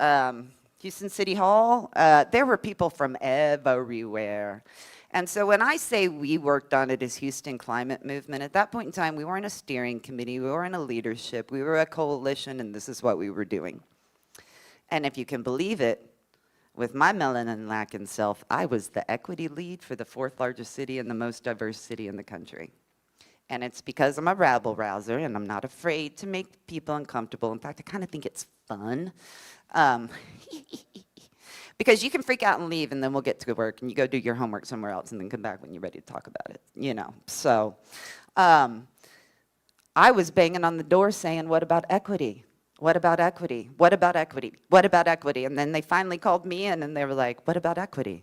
Houston City Hall. There were people from everywhere. And so when I say we worked on it as Houston Climate Movement, at that point in time, we weren't a steering committee, we weren't a leadership, we were a coalition, and this is what we were doing. And if you can believe it, with my melanin-lacking self, I was the equity lead for the 4th largest city and the most diverse city in the country. And it's because I'm a rabble-rouser, and I'm not afraid to make people uncomfortable. In fact, I kind of think it's fun. Because you can freak out and leave, and then we'll get to work, and you go do your homework somewhere else, and then come back when you're ready to talk about it, you know. So I was banging on the door saying, what about equity? What about equity? What about equity? What about equity? And then they finally called me in, and they were like, what about equity?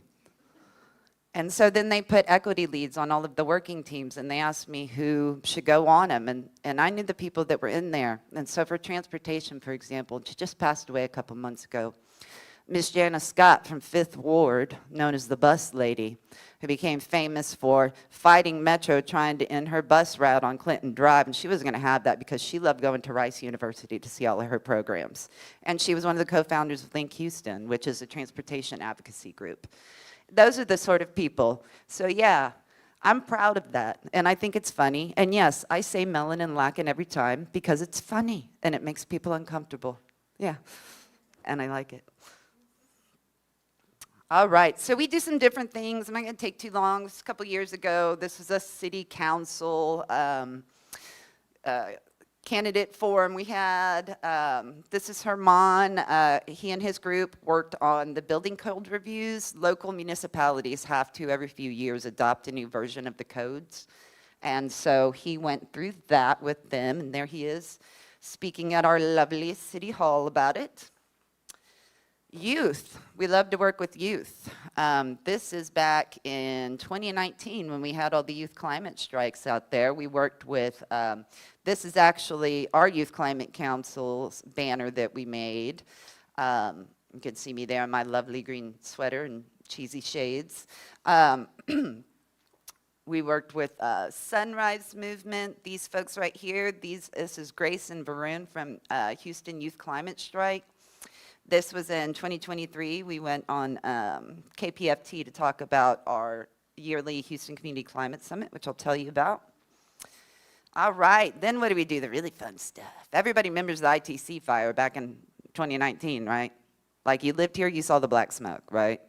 And so then they put equity leads on all of the working teams, and they asked me who should go on them, and I knew the people that were in there. And so for transportation, for example, she just passed away a couple months ago. Miss Janice Scott from 5th Ward, known as the bus lady, who became famous for fighting Metro trying to end her bus route on Clinton Drive, and she wasn't going to have that because she loved going to Rice University to see all of her programs. And she was one of the co-founders of Link Houston, which is a transportation advocacy group. Those are the sort of people. So yeah, I'm proud of that, and I think it's funny. And yes, I say melon and lacking every time because it's funny, and it makes people uncomfortable. Yeah, and I like it. All right, so we do some different things. I'm not going to take too long. This was a couple years ago. This was a city council candidate forum we had. This is Herman. He and his group worked on the building code reviews. Local municipalities have to, every few years, adopt a new version of the codes. And so he went through that with them, and there he is speaking at our lovely city hall about it. Youth, we love to work with youth. This is back in 2019 when we had all the youth climate strikes out there. We worked with, this is actually our Youth Climate Council's banner that we made. You can see me there in my lovely green sweater and cheesy shades. We worked with Sunrise Movement, these folks right here. This is Grace and Varun from Houston Youth Climate Strike. This was in 2023. We went on KPFT to talk about our yearly Houston Community Climate Summit, which I'll tell you about. All right, then what do we do? The really fun stuff. Everybody remembers the ITC fire back in 2019, right? Like you lived here, you saw the black smoke, right?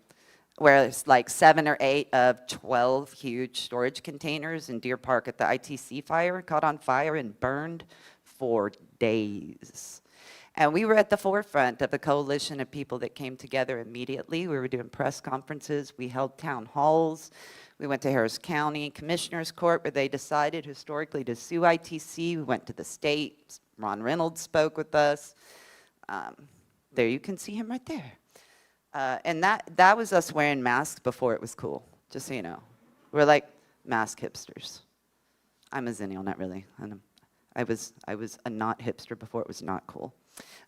Where it's like 7 or 8 of 12 huge storage containers in Deer Park at the ITC fire caught on fire and burned for days. And we were at the forefront of a coalition of people that came together immediately. We were doing press conferences. We held town halls. We went to Harris County Commissioner's Court where they decided historically to sue ITC. We went to the state. Ron Reynolds spoke with us. There you can see him right there. And that was us wearing masks before it was cool, just so you know. We're like mask hipsters. I'm a zennial, not really. I was a not hipster before it was not cool.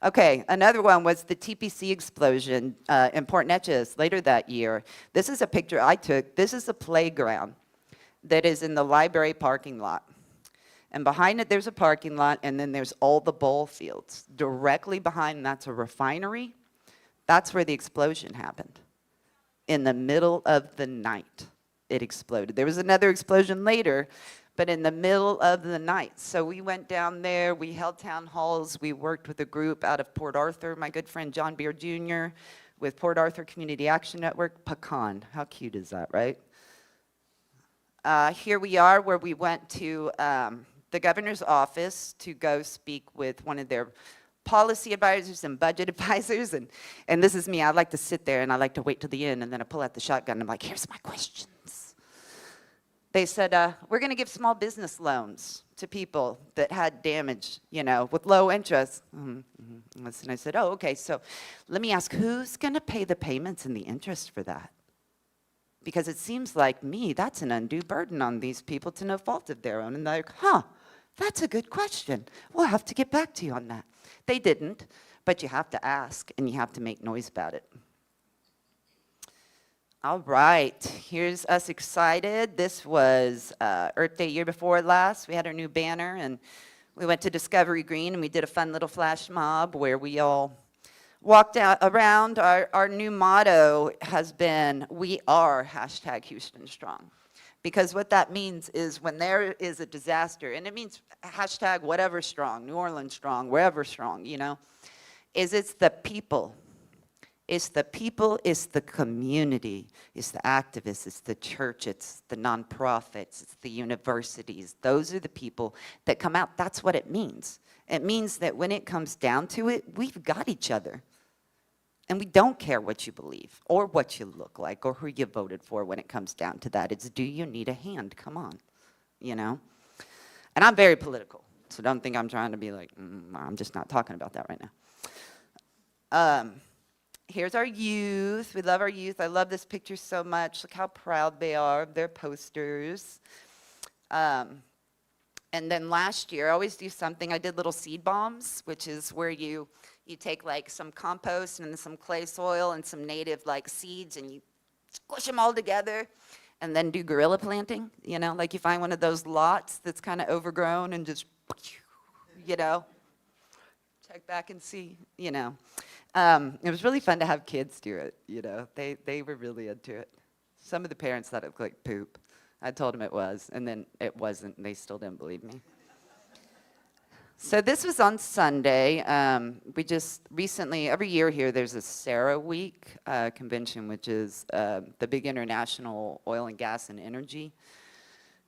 Okay, another one was the TPC explosion in Port Neches later that year. This is a picture I took. This is a playground that is in the library parking lot. And behind it, there's a parking lot, and then there's all the ball fields. Directly behind that's a refinery. That's where the explosion happened. In the middle of the night, it exploded. There was another explosion later, but in the middle of the night. So we went down there, we held town halls, we worked with a group out of Port Arthur, my good friend John Beer Jr., with Port Arthur Community Action Network, Pecan. How cute is that, right? Here we are where we went to the governor's office to go speak with one of their policy advisors and budget advisors, and this is me. I like to sit there and I like to wait till the end, and then I pull out the shotgun and I'm like, here's my questions. They said, we're going to give small business loans to people that had damage, you know, with low interest. And I said, oh, okay, so let me ask, who's going to pay the payments and the interest for that? Because it seems like me, that's an undue burden on these people to no fault of their own. And they're like, that's a good question. We'll have to get back to you on that. They didn't, but you have to ask and you have to make noise about it. All right, here's us excited. This was Earth Day year before last. We had our new banner, and we went to Discovery Green, and we did a fun little flash mob where we all walked out around. Our new motto has been, we are #Houston Strong. Because what that means is when there is a disaster, and it means # whatever strong, New Orleans strong, wherever strong, you know, it's the people. It's the people, it's the community, it's the activists, it's the church, it's the nonprofits, it's the universities. Those are the people that come out. That's what it means. It means that when it comes down to it, we've got each other. And we don't care what you believe or what you look like or who you voted for when it comes down to that. It's, do you need a hand? Come on, you know? And I'm very political, so don't think I'm trying to be like, I'm just not talking about that right now. Here's our youth. We love our youth. I love this picture so much. Look how proud they are of their posters. And then last year, I always do something. I did little seed bombs, which is where you take like some compost and some clay soil and some native like seeds and you squish them all together and then do gorilla planting. You know, like you find one of those lots that's kind of overgrown and just, you know, check back and see, you know. It was really fun to have kids do it, you know. They were really into it. Some of the parents thought it looked like poop. I told them it was, and then it wasn't, and they still didn't believe me. So this was on Sunday. We just recently, every year here, there's a Sarah Week convention, which is the big international oil and gas and energy.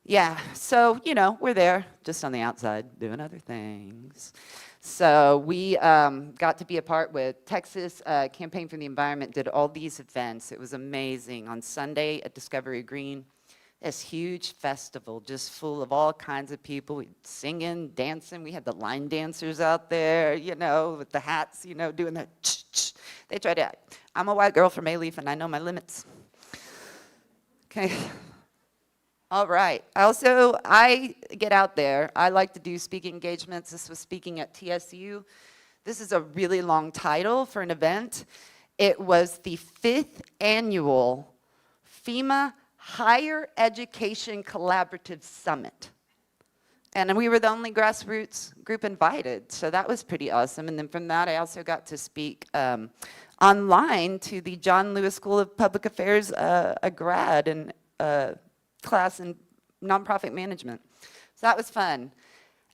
Yeah, so, you know, we're there, just on the outside, doing other things. So we got to be a part with Texas Campaign for the Environment, did all these events. It was amazing. On Sunday at Discovery Green, this huge festival just full of all kinds of people singing, dancing. We had the line dancers out there, you know, with the hats, you know, doing the ch-ch. They tried to, I'm a white girl from Alief and I know my limits. Okay. All right. I get out there. I like to do speaking engagements. This was speaking at TSU. This is a really long title for an event. It was the 5th annual FEMA Higher Education Collaborative Summit. And we were the only grassroots group invited, so that was pretty awesome. And then from that, I also got to speak online to the John Lewis School of Public Affairs, a grad and class in nonprofit management. So that was fun.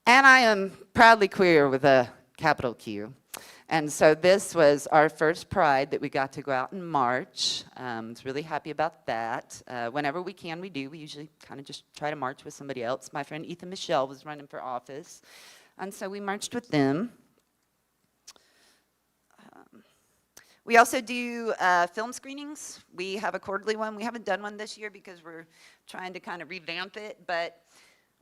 And I am proudly queer with a capital Q. And so this was our first Pride that we got to go out and march. I was really happy about that. Whenever we can, we do. We usually kind of just try to march with somebody else. My friend Ethan Michelle was running for office. And so we marched with them. We also do film screenings. We have a quarterly one. We haven't done one this year because we're trying to kind of revamp it, but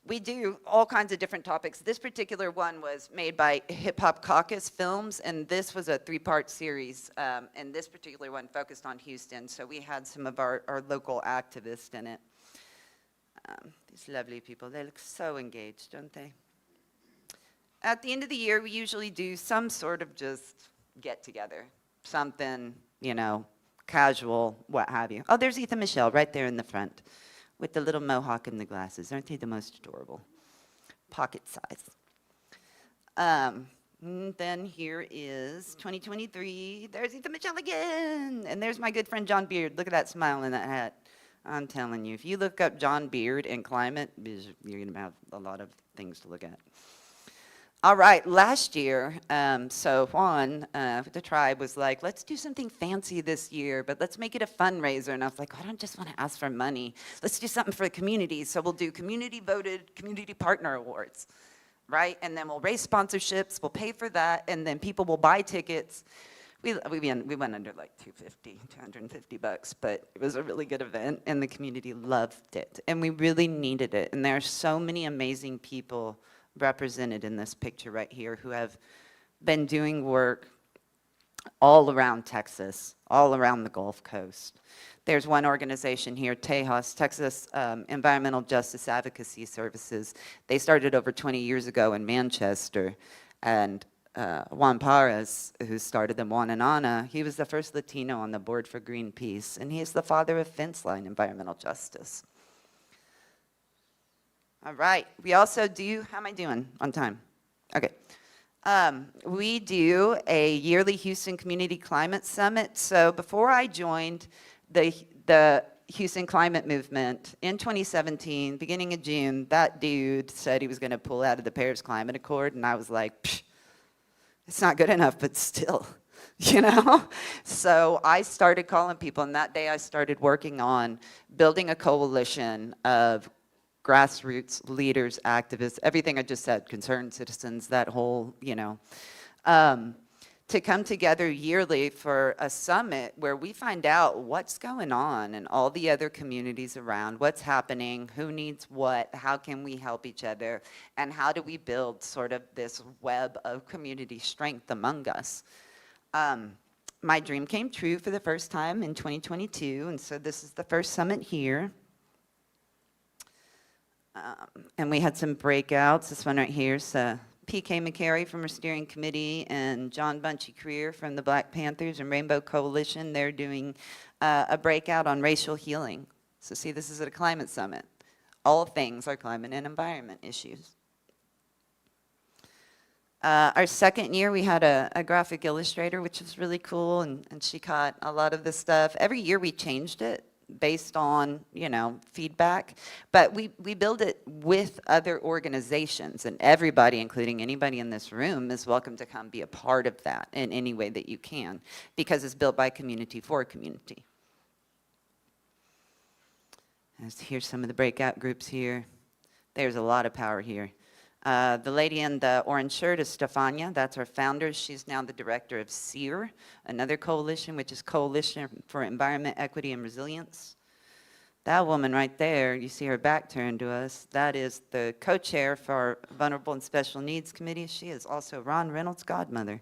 we do all kinds of different topics. This particular one was made by Hip Hop Caucus Films, and this was a 3-part series, and this particular one focused on Houston, so we had some of our local activists in it. These lovely people, they look so engaged, don't they? At the end of the year, we usually do some sort of just get-together. Something, you know, casual, what have you. Oh, there's Ethan Michelle right there in the front with the little mohawk and the glasses. Aren't they the most adorable? Pocket size. Then here is 2023. There's Ethan Michelle again. And there's my good friend John Beard. Look at that smile in that hat. I'm telling you, if you look up John Beard and climate, you're going to have a lot of things to look at. All right, last year, so Juan, the tribe was like, let's do something fancy this year, but let's make it a fundraiser. And I was like, I don't just want to ask for money. Let's do something for the community. So we'll do community-voted community partner awards, right? And then we'll raise sponsorships, we'll pay for that, and then people will buy tickets. We went under like $250, but it was a really good event, and the community loved it. And we really needed it. And there are so many amazing people represented in this picture right here who have been doing work all around Texas, all around the Gulf Coast. There's one organization here, TEJAS, Texas Environmental Justice Advocacy Services. They started over 20 years ago in Manchester, and Juan Parras, who started them, Juan and Ana, he was the first Latino on the board for Greenpeace, and he's the father of fence line environmental justice. All right, we also do, how am I doing on time? Okay. We do a yearly Houston Community Climate Summit. So before I joined the Houston Climate Movement in 2017, beginning of June, that dude said he was gonna pull out of the Paris Climate Accord, and I was like, psh, it's not good enough, but still, you know? So I started calling people, and that day I started working on building a coalition of grassroots leaders, activists, everything I just said, concerned citizens, that whole, you know, to come together yearly for a summit where we find out what's going on in all the other communities around, what's happening, who needs what, how can we help each other, and how do we build sort of this web of community strength among us. my dream came true for the first time in 2022, and so this is the first summit here. And we had some breakouts. This one right here is P.K. McCary from our steering committee and John Bunchy-Creer from the Black Panthers and Rainbow Coalition. They're doing a breakout on racial healing. So see, this is at a climate summit. All things are climate and environment issues. Our second year, we had a graphic illustrator, which was really cool, and she caught a lot of this stuff. Every year we changed it based on, you know, feedback, but we build it with other organizations, and everybody, including anybody in this room, is welcome to come be a part of that in any way that you can, because it's built by community for community. Here's some of the breakout groups here. There's a lot of power here. The lady in the orange shirt is Stefania. That's our founder. She's now the director of SEER, another coalition, which is Coalition for Environment, Equity, and Resilience. That woman right there, you see her back turned to us, that is the co-chair for our Vulnerable and Special Needs Committee. She is also Ron Reynolds' godmother.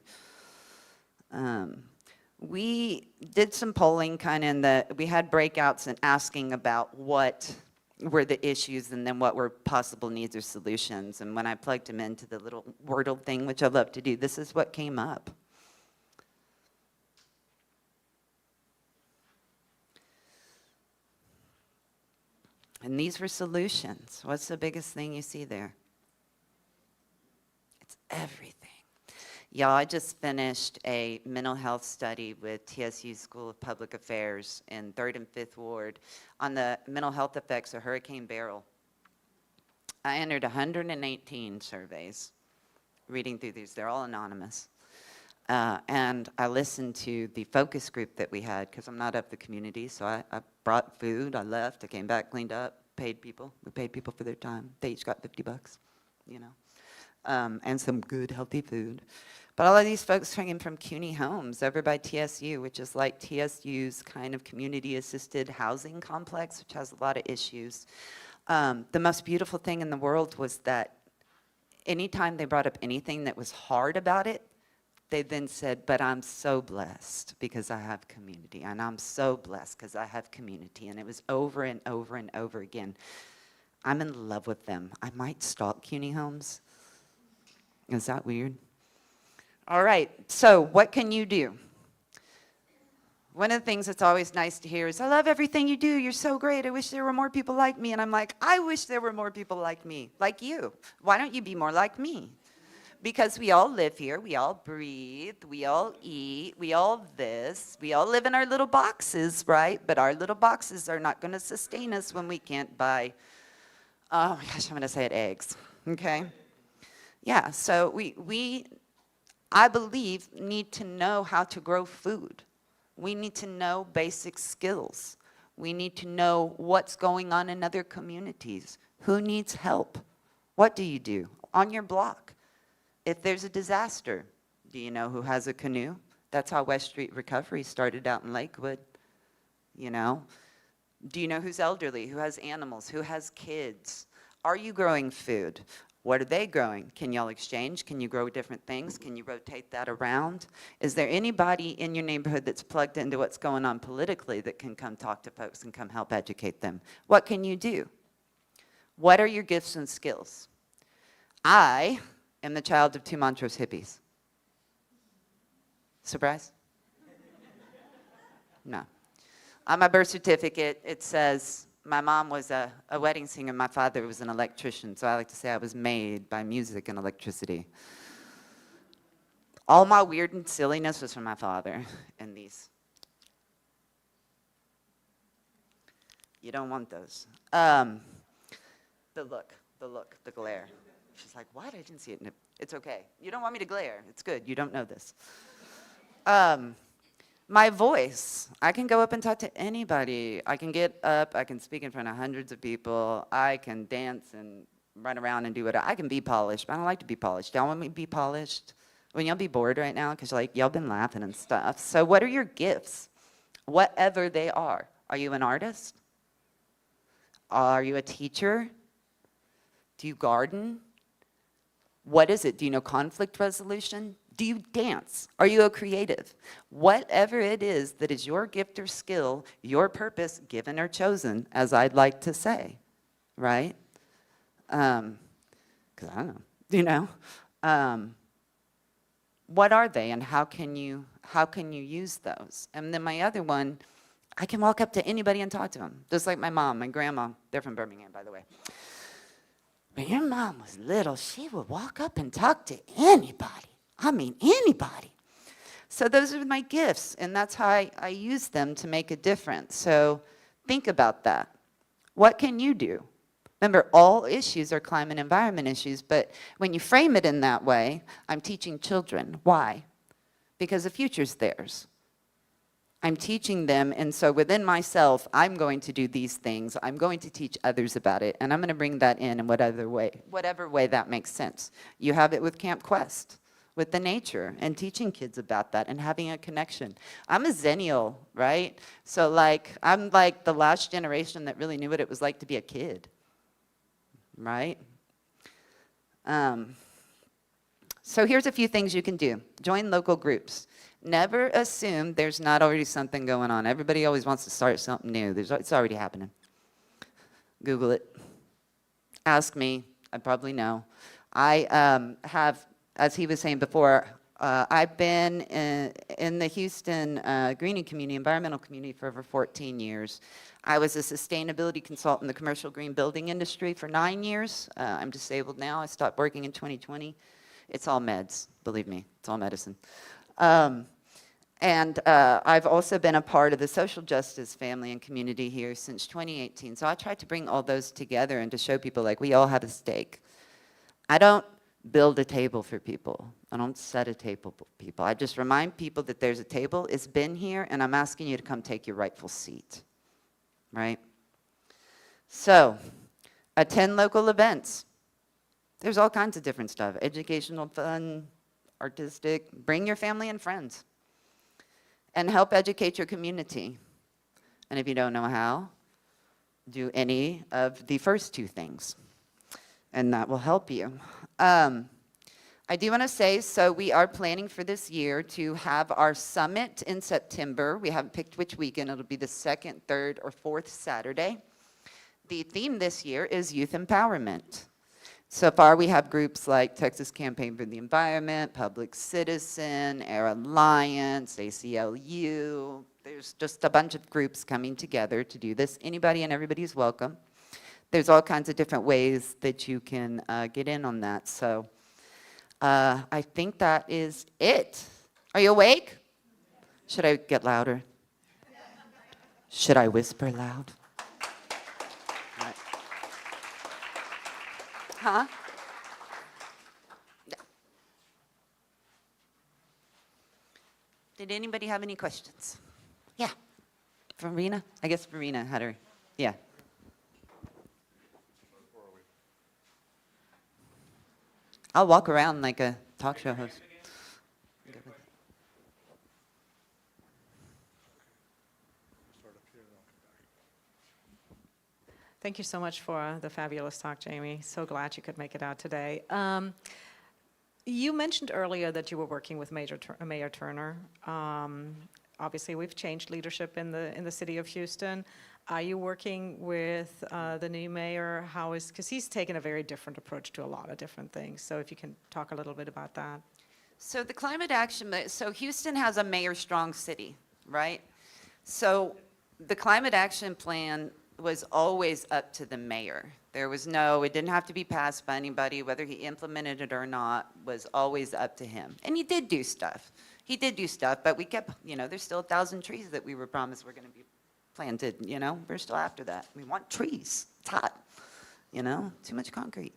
We did some polling kind of we had breakouts and asking about what were the issues and then what were possible needs or solutions. And when I plugged them into the little Wordle thing, which I love to do, this is what came up. And these were solutions. What's the biggest thing you see there? It's everything. Y'all, I just finished a mental health study with TSU School of Public Affairs in 3rd and 5th Ward on the mental health effects of Hurricane Beryl. I entered 118 surveys, reading through these. They're all anonymous. And I listened to the focus group that we had, because I'm not of the community, so I brought food, I left, I came back, cleaned up, paid people. We paid people for their time. They each got $50, you know, and some good, healthy food. But all of these folks came from CUNY Homes over by TSU, which is like TSU's kind of community-assisted housing complex, which has a lot of issues. The most beautiful thing in the world was that anytime they brought up anything that was hard about it, they then said, but I'm so blessed because I have community, and I'm so blessed because I have community. And it was over and over and over again. I'm in love with them. I might stalk CUNY Homes. Is that weird? All right, so what can you do? One of the things that's always nice to hear is, I love everything you do. You're so great. I wish there were more people like me. And I'm like, I wish there were more people like me, like you. Why don't you be more like me? Because we all live here. We all breathe. We all eat. We all this. We all live in our little boxes, right? But our little boxes are not going to sustain us when we can't buy, oh my gosh, I'm going to say it, eggs, okay? Yeah, so we, I believe, need to know how to grow food. We need to know basic skills. We need to know what's going on in other communities. Who needs help? What do you do on your block? If there's a disaster, do you know who has a canoe? That's how West Street Recovery started out in Lakewood, you know? Do you know who's elderly, who has animals, who has kids? Are you growing food? What are they growing? Can y'all exchange? Can you grow different things? Can you rotate that around? Is there anybody in your neighborhood that's plugged into what's going on politically that can come talk to folks and come help educate them? What can you do? What are your gifts and skills? I am the child of 2 Montrose hippies. Surprise? No. On my birth certificate, it says, my mom was a wedding singer, my father was an electrician, so I like to say I was made by music and electricity. All my weird and silliness was from my father and these. You don't want those. The glare. She's like, what? I didn't see it. It's okay. You don't want me to glare. It's good. You don't know this. My voice, I can go up and talk to anybody. I can get up, I can speak in front of hundreds of people. I can dance and run around and do what I can be polished, but I don't like to be polished. Y'all want me to be polished? When y'all be bored right now, because like y'all been laughing and stuff. So what are your gifts? Whatever they are. Are you an artist? Are you a teacher? Do you garden? What is it? Do you know conflict resolution? Do you dance? Are you a creative? Whatever it is that is your gift or skill, your purpose, given or chosen, as I'd like to say, right? Because I don't know, you know. What are they, and how can you use those? And then my other one, I can walk up to anybody and talk to them, just like my mom, my grandma. They're from Birmingham, by the way. When your mom was little, she would walk up and talk to anybody. I mean, anybody. So those are my gifts, and that's how I use them to make a difference. So think about that. What can you do? Remember, all issues are climate and environment issues, but when you frame it in that way, I'm teaching children. Why? Because the future's theirs. I'm teaching them, and so within myself, I'm going to do these things. I'm going to teach others about it, and I'm going to bring that in whatever way that makes sense. You have it with Camp Quest, with the nature, and teaching kids about that and having a connection. I'm a Zennial, right? So like, I'm like the last generation that really knew what it was like to be a kid, right? So here's a few things you can do. Join local groups. Never assume there's not already something going on. Everybody always wants to start something new. It's already happening. Google it. Ask me. I probably know. I have, as he was saying before, I've been in the Houston greening community, environmental community for over 14 years. I was a sustainability consultant in the commercial green building industry for 9 years. I'm disabled now. I stopped working in 2020. It's all meds, believe me. It's all medicine. I've also been a part of the social justice family and community here since 2018. So I tried to bring all those together and to show people like we all have a stake. I don't build a table for people. I don't set a table for people. I just remind people that there's a table, it's been here, and I'm asking you to come take your rightful seat, right? So, attend local events. There's all kinds of different stuff, educational, fun, artistic. Bring your family and friends. And help educate your community. And if you don't know how, do any of the first two things. And that will help you. I do want to say, so we are planning for this year to have our summit in September. We haven't picked which weekend. It'll be the second, third, or fourth Saturday. The theme this year is youth empowerment. So far, we have groups like Texas Campaign for the Environment, Public Citizen, Air Alliance, ACLU. There's just a bunch of groups coming together to do this. Anybody and everybody is welcome. There's all kinds of different ways that you can get in on that. So I think that is it. Are you awake? Should I get louder? Should I whisper loud? Huh? Yeah. Did anybody have any questions? Yeah. Verena? I guess Verena had her. Yeah. I'll walk around like a talk show host. Thank you so much for the fabulous talk, Jamie. So glad you could make it out today. You mentioned earlier that you were working with Mayor Turner. Obviously, we've changed leadership in the city of Houston. Are you working with the new mayor? Because he's taken a very different approach to a lot of different things. So if you can talk a little bit about that. So the climate action, so Houston has a mayor-strong city, right? So the climate action plan was always up to the mayor. It didn't have to be passed by anybody, whether he implemented it or not, was always up to him. And he did do stuff. But we kept, there's still 1,000 trees that we were promised were going to be planted, We're still after that. We want trees. It's hot, too much concrete.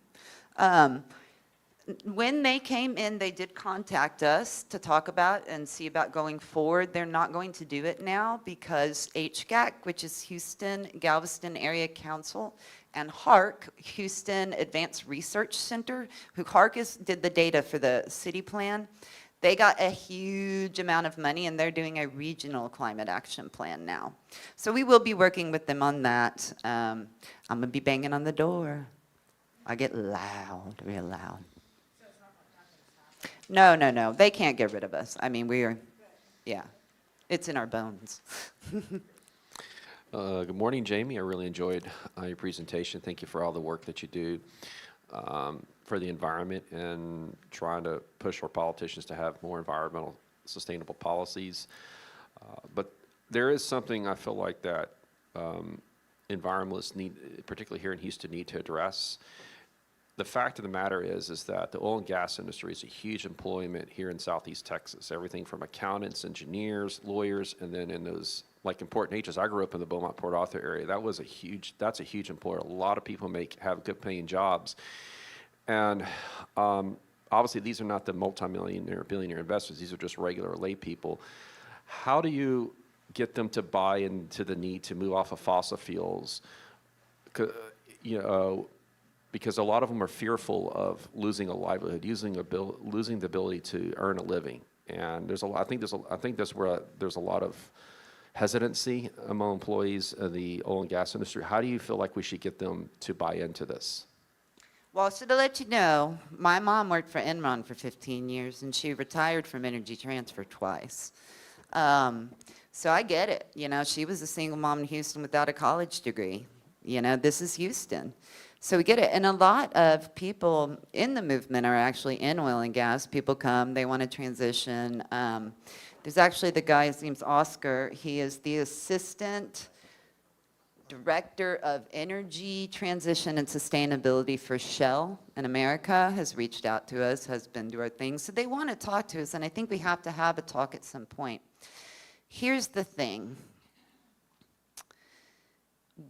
When they came in, they did contact us to talk about and see about going forward. They're not going to do it now because HGAC, which is Houston Galveston Area Council, and HARC, Houston Advanced Research Center, who HARC did the data for the city plan. They got a huge amount of money, and they're doing a regional climate action plan now. So we will be working with them on that. I'm going to be banging on the door. I get loud, real loud. No, no, no, they can't get rid of us. I mean, we are, yeah, it's in our bones. Good morning, Jamie. I really enjoyed your presentation. Thank you for all the work that you do for the environment and trying to push our politicians to have more environmental sustainable policies. But there is something I feel like that environmentalists need, particularly here in Houston, need to address. The fact of the matter is that the oil and gas industry is a huge employment here in Southeast Texas. Everything from accountants, engineers, lawyers, and then in those like in Port Neches. I grew up in the Beaumont Port Arthur area. That's a huge employer. A lot of people have good paying jobs. And obviously these are not the multimillionaire, billionaire investors. These are just regular lay people. How do you get them to buy into the need to move off of fossil fuels? You know, because a lot of them are fearful of losing a livelihood, losing the ability to earn a living. And I think that's where there's a lot of hesitancy among employees of the oil and gas industry. How do you feel like we should get them to buy into this? Well, so to let you know, my mom worked for Enron for 15 years, and she retired from Energy Transfer twice. So I get it. You know, she was a single mom in Houston without a college degree. You know, this is Houston. So we get it. And a lot of people in the movement are actually in oil and gas. People come, they want to transition. There's actually the guy, his name's Oscar. He is the assistant director of energy transition and sustainability for Shell in America, has reached out to us, has been to our things. So they want to talk to us, and I think we have to have a talk at some point. Here's the thing.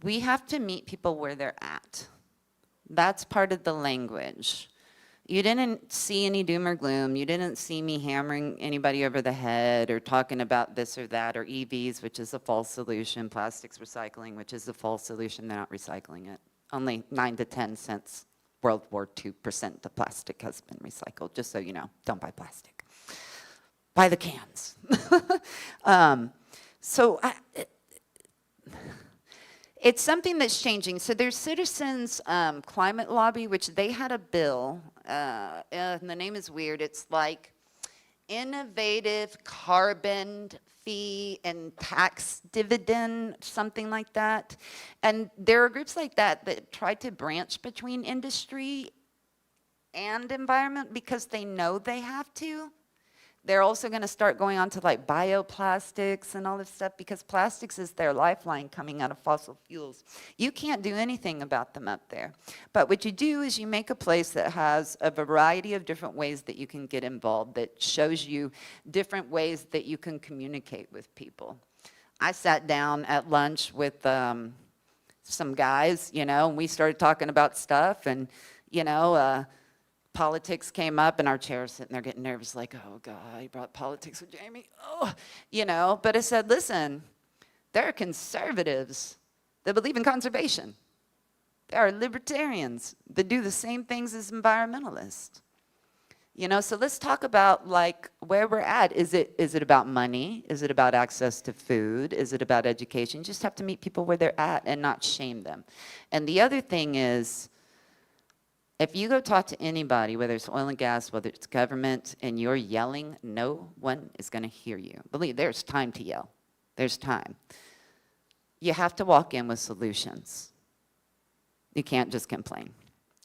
We have to meet people where they're at. That's part of the language. You didn't see any doom or gloom. You didn't see me hammering anybody over the head or talking about this or that, or EVs, which is a false solution, plastics recycling, which is a false solution. They're not recycling it. Only 9 to 10 cents World War II % of plastic has been recycled, just so you know. Don't buy plastic. Buy the cans. It's something that's changing. So there's Citizens Climate Lobby, which they had a bill, and the name is weird. It's like Innovative Carbon Fee and Tax Dividend, something like that. And there are groups like that try to branch between industry and environment because they know they have to. They're also going to start going on to like bioplastics and all this stuff because plastics is their lifeline coming out of fossil fuels. You can't do anything about them up there. But what you do is you make a place that has a variety of different ways that you can get involved, that shows you different ways that you can communicate with people. I sat down at lunch with some guys, you know, and we started talking about stuff, and, you know, politics came up, and our chair was sitting there getting nervous, like, oh, God, he brought politics with Jamie. Oh, you know, but I said, listen, there are conservatives that believe in conservation. There are libertarians that do the same things as environmentalists. You know, so let's talk about, like, where we're at. Is it about money? Is it about access to food? Is it about education? You just have to meet people where they're at and not shame them. And the other thing is, if you go talk to anybody, whether it's oil and gas, whether it's government, and you're yelling, no one is going to hear you. Believe there's time to yell. There's time. You have to walk in with solutions. You can't just complain.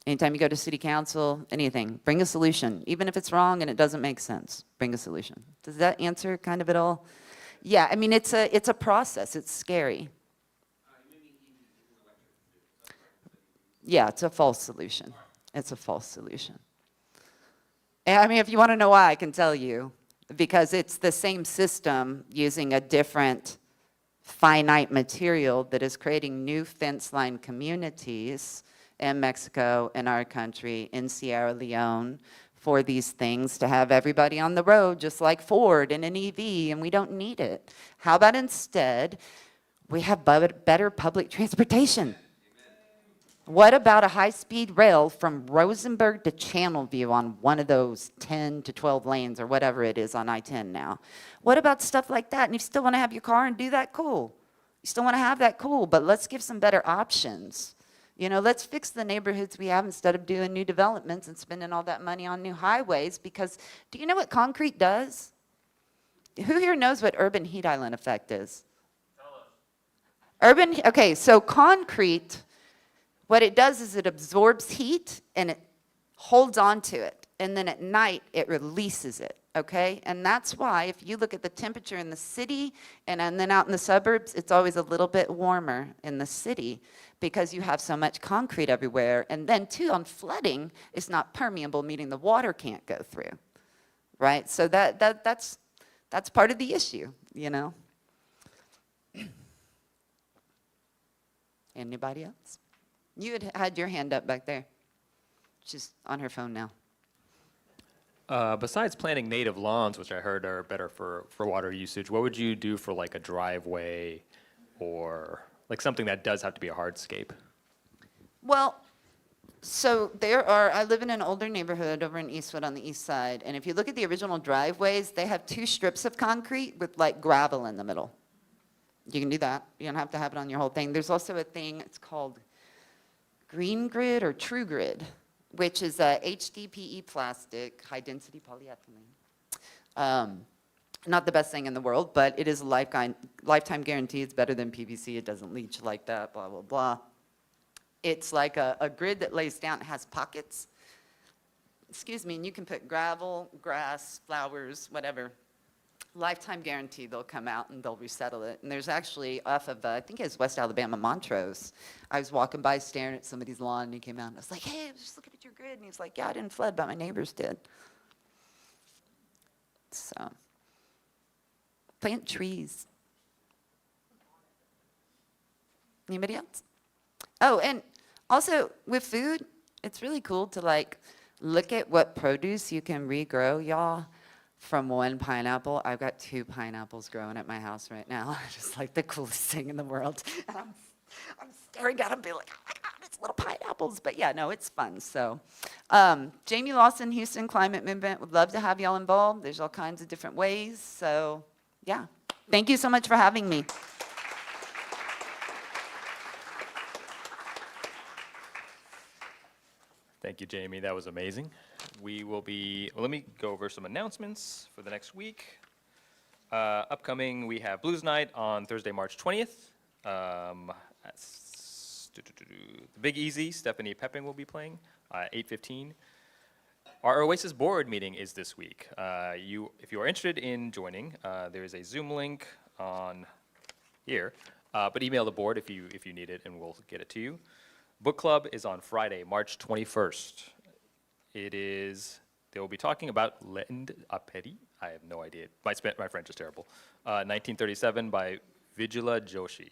Anytime you go to city council, anything, bring a solution. Even if it's wrong and it doesn't make sense, bring a solution. Does that answer kind of it all? Yeah, I mean, it's a process. It's scary. Yeah, it's a false solution. It's a false solution. And I mean, if you want to know why, I can tell you. Because it's the same system using a different finite material that is creating new fence line communities in Mexico, in our country, in Sierra Leone, for these things to have everybody on the road just like Ford in an EV, and we don't need it. How about instead we have better public transportation? What about a high-speed rail from Rosenberg to Channelview on one of those 10 to 12 lanes or whatever it is on I-10 now? What about stuff like that? And if you still want to have your car and do that, cool. You still want to have that, cool, but let's give some better options. You know, let's fix the neighborhoods we have instead of doing new developments and spending all that money on new highways, because do you know what concrete does? Who here knows what urban heat island effect is? Okay, so concrete, what it does is it absorbs heat and it holds on to it. And then at night, it releases it, okay? And that's why if you look at the temperature in the city and then out in the suburbs, it's always a little bit warmer in the city because you have so much concrete everywhere. And then too, on flooding, it's not permeable, meaning the water can't go through, right? So that's part of the issue, you know? Anybody else? You had your hand up back there. She's on her phone now. Besides planting native lawns, which I heard are better for water usage, what would you do for like a driveway or like something that does have to be a hardscape? Well, so I live in an older neighborhood over in Eastwood on the east side, and if you look at the original driveways, they have 2 strips of concrete with like gravel in the middle. You can do that. You don't have to have it on your whole thing. There's also a thing, it's called Green Grid or True Grid, which is a HDPE plastic, high-density polyethylene. Not the best thing in the world, but it is a lifetime guarantee. It's better than PVC. It doesn't leach like that, blah, blah, blah. It's like a grid that lays down, it has pockets. Excuse me, and you can put gravel, grass, flowers, whatever. Lifetime guarantee, they'll come out and they'll resettle it. And there's actually off of, I think it's West Alabama, Montrose. I was walking by staring at somebody's lawn and he came out and I was like, hey, I was just looking at your grid. And he was like, yeah, I didn't flood, but my neighbors did. So, plant trees. Anybody else? Oh, and also with food, it's really cool to like look at what produce you can regrow, y'all. From 1 pineapple, I've got 2 pineapples growing at my house right now. Just like the coolest thing in the world. And I'm staring at them, being like, oh my God, it's little pineapples. But yeah, no, it's fun. So, Jaime Lawson, Houston Climate Movement, would love to have y'all involved. There's all kinds of different ways. So, yeah, thank you so much for having me. Thank you, Jamie. That was amazing. Let me go over some announcements for the next week. Upcoming, we have Blues Night on Thursday, March 20th. The Big Easy, Stephanie Pepping will be playing at 8:15. Our Oasis board meeting is this week. If you are interested in joining, there is a Zoom link on here, but email the board if you need it and we'll get it to you. Book club is on Friday, March 21st. They will be talking about L'Inde à Paris. I have no idea. My French is terrible. 1937 by Vigila Joshi.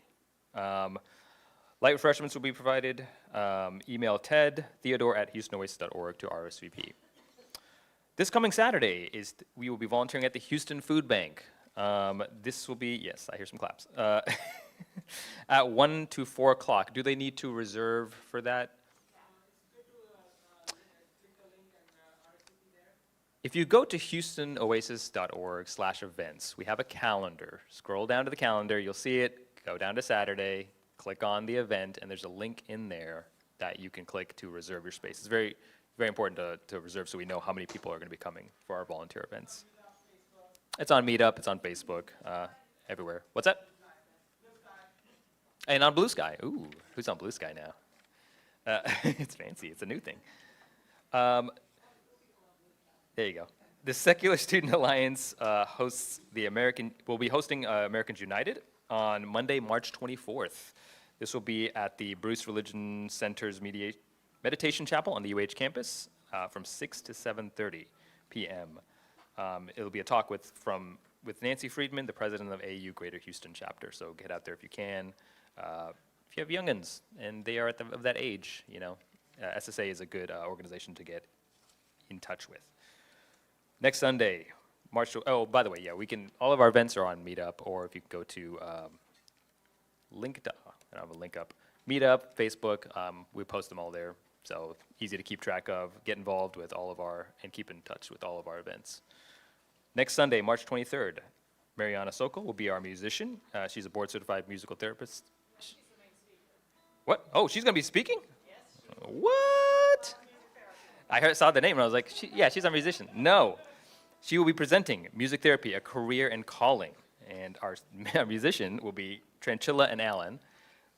Light refreshments will be provided. Email Ted, Theodore@HoustonOasis.org to RSVP. This coming Saturday we will be volunteering at the Houston Food Bank. This will be, yes, I hear some claps. At 1 to 4 o'clock. Do they need to reserve for that? If you go to HoustonOasis.org/events, we have a calendar. Scroll down to the calendar, you'll see it. Go down to Saturday, click on the event, and there's a link in there that you can click to reserve your space. It's very, very important to reserve so we know how many people are going to be coming for our volunteer events. It's on Meetup, it's on Facebook, everywhere. What's that? And on Blue Sky. Ooh, who's on Blue Sky now? It's fancy. It's a new thing. There you go. The Secular Student Alliance will be hosting Americans United on Monday, March 24th. This will be at the Bruce Religion Center's Meditation Chapel on the UH campus from 6 to 7:30 p.m. It'll be a talk with Nancy Friedman, the president of AU Greater Houston chapter. So get out there if you can. If you have youngins and they are of that age, SSA is a good organization to get in touch with. Next Sunday, oh, by the way, yeah, all of our events are on Meetup, or if you go to I have a link up. Meetup, Facebook, we post them all there. So easy to keep track of, get involved with and keep in touch with all of our events. Next Sunday, March 23rd, Mariana Sokol will be our musician. She's a board-certified musical therapist. What? Oh, she's going to be speaking? What? Saw the name and I was like, she's a musician. No, she will be presenting Music Therapy, a Career and Calling. And our musician will be Tranchilla and Alan,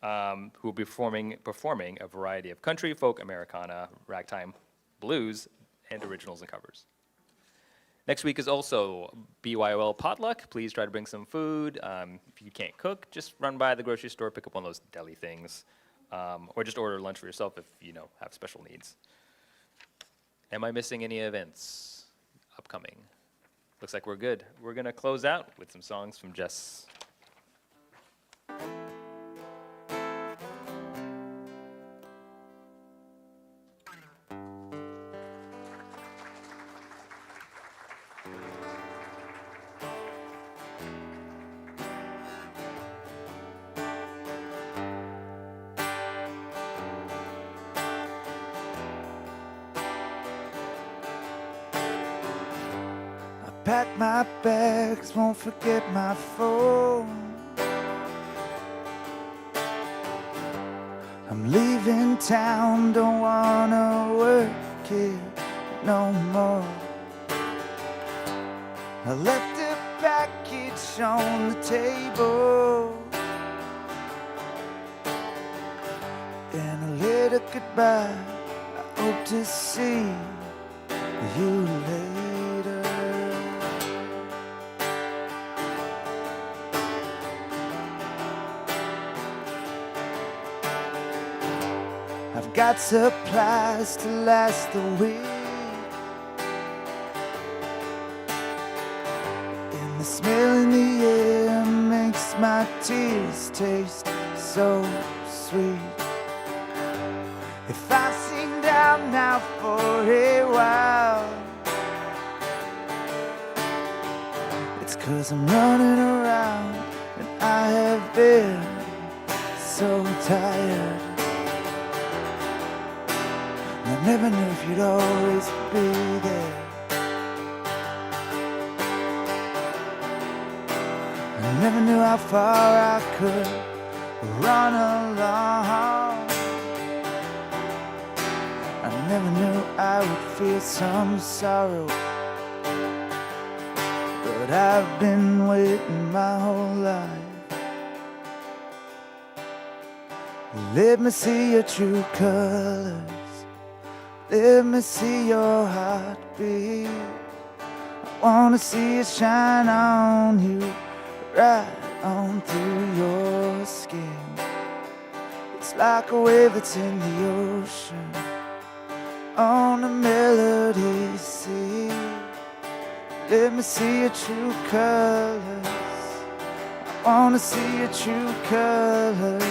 who will be performing a variety of country, folk, Americana, ragtime, blues, and originals and covers. Next week is also BYOL potluck. Please try to bring some food. If you can't cook, just run by the grocery store, pick up one of those deli things, or just order lunch for yourself if you have special needs. Am I missing any events upcoming? Looks like we're good. We're gonna close out with some songs from Jes. Pack my bags, won't forget my phone. I'm leaving town, don't wanna work here no more. I left a package on the table and a little goodbye. I hope to see you later. I've got supplies to last the week, and the smell in the air makes my tears taste so sweet. If I sing down now for a while, it's 'cause I'm running around and I have been so tired. I never knew if you'd always be there. I never knew how far I could run along. I never knew I would feel some sorrow, but I've been waiting my whole life. Let me see your true colors. Let me see your heartbeat. I wanna see it shine on you, right on through your skin. It's like a wave that's in the ocean, on a melody sea. Let me see your true colors. I wanna see your true colors.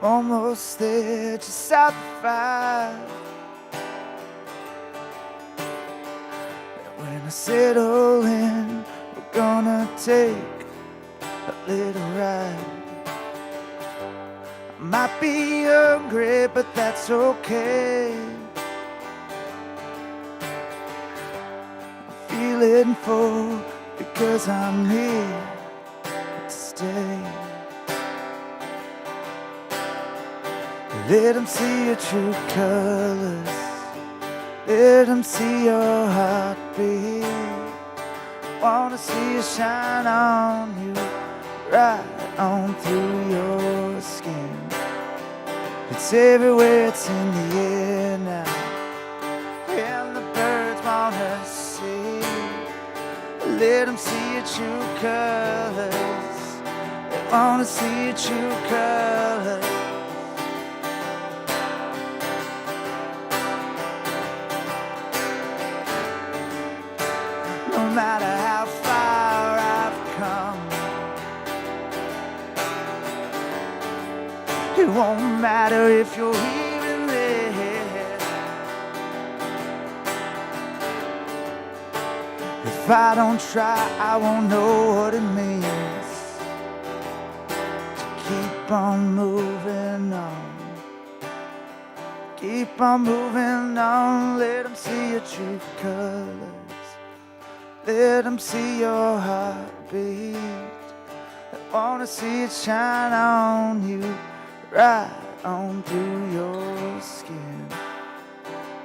Almost there, just out the 5. And when I settle in, we're gonna take a little ride. I might be hungry, but that's okay. I'm feeling full because I'm here to stay. Let them see your true colors. Let them see your heartbeat. Wanna see it shine on you, right on through your skin. It's everywhere, it's in the air now, and the birds wanna sing. Let them see your true colors. They wanna see your true colors. No matter how far I've come, it won't matter if you're here and there. If I don't try, I won't know what it means to keep on moving on. Keep on moving on, let them see your true colors. Let them see your heartbeat. They wanna see it shine on you, right on through your skin.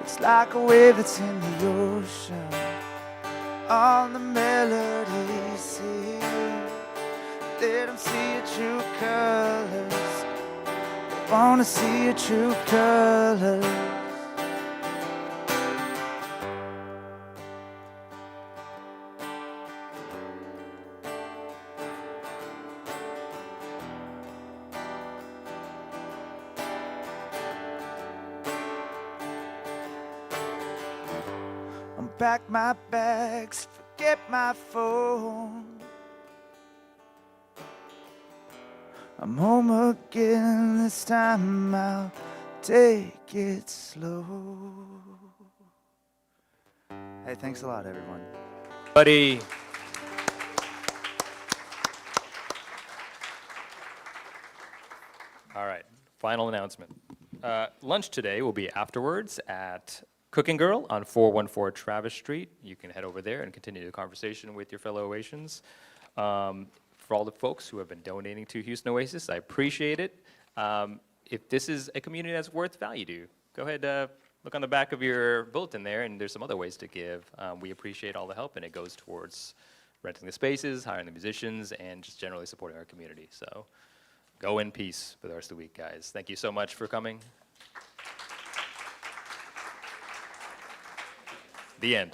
It's like a wave that's in the ocean, all the melodies here. Let them see your true colors. They wanna see your true colors. Unpack my bags, forget my phone. I'm home again, this time I'll take it slow. Hey, thanks a lot, everyone. Buddy. All right, final announcement. Lunch today will be afterwards at Cooking Girl on 414 Travis Street. You can head over there and continue the conversation with your fellow Oasians. For all the folks who have been donating to Houston Oasis, I appreciate it. If this is a community that's worth value to, go ahead, look on the back of your bulletin there, and there's some other ways to give. We appreciate all the help, and it goes towards renting the spaces, hiring the musicians, and just generally supporting our community. So go in peace for the rest of the week, guys. Thank you so much for coming. The end.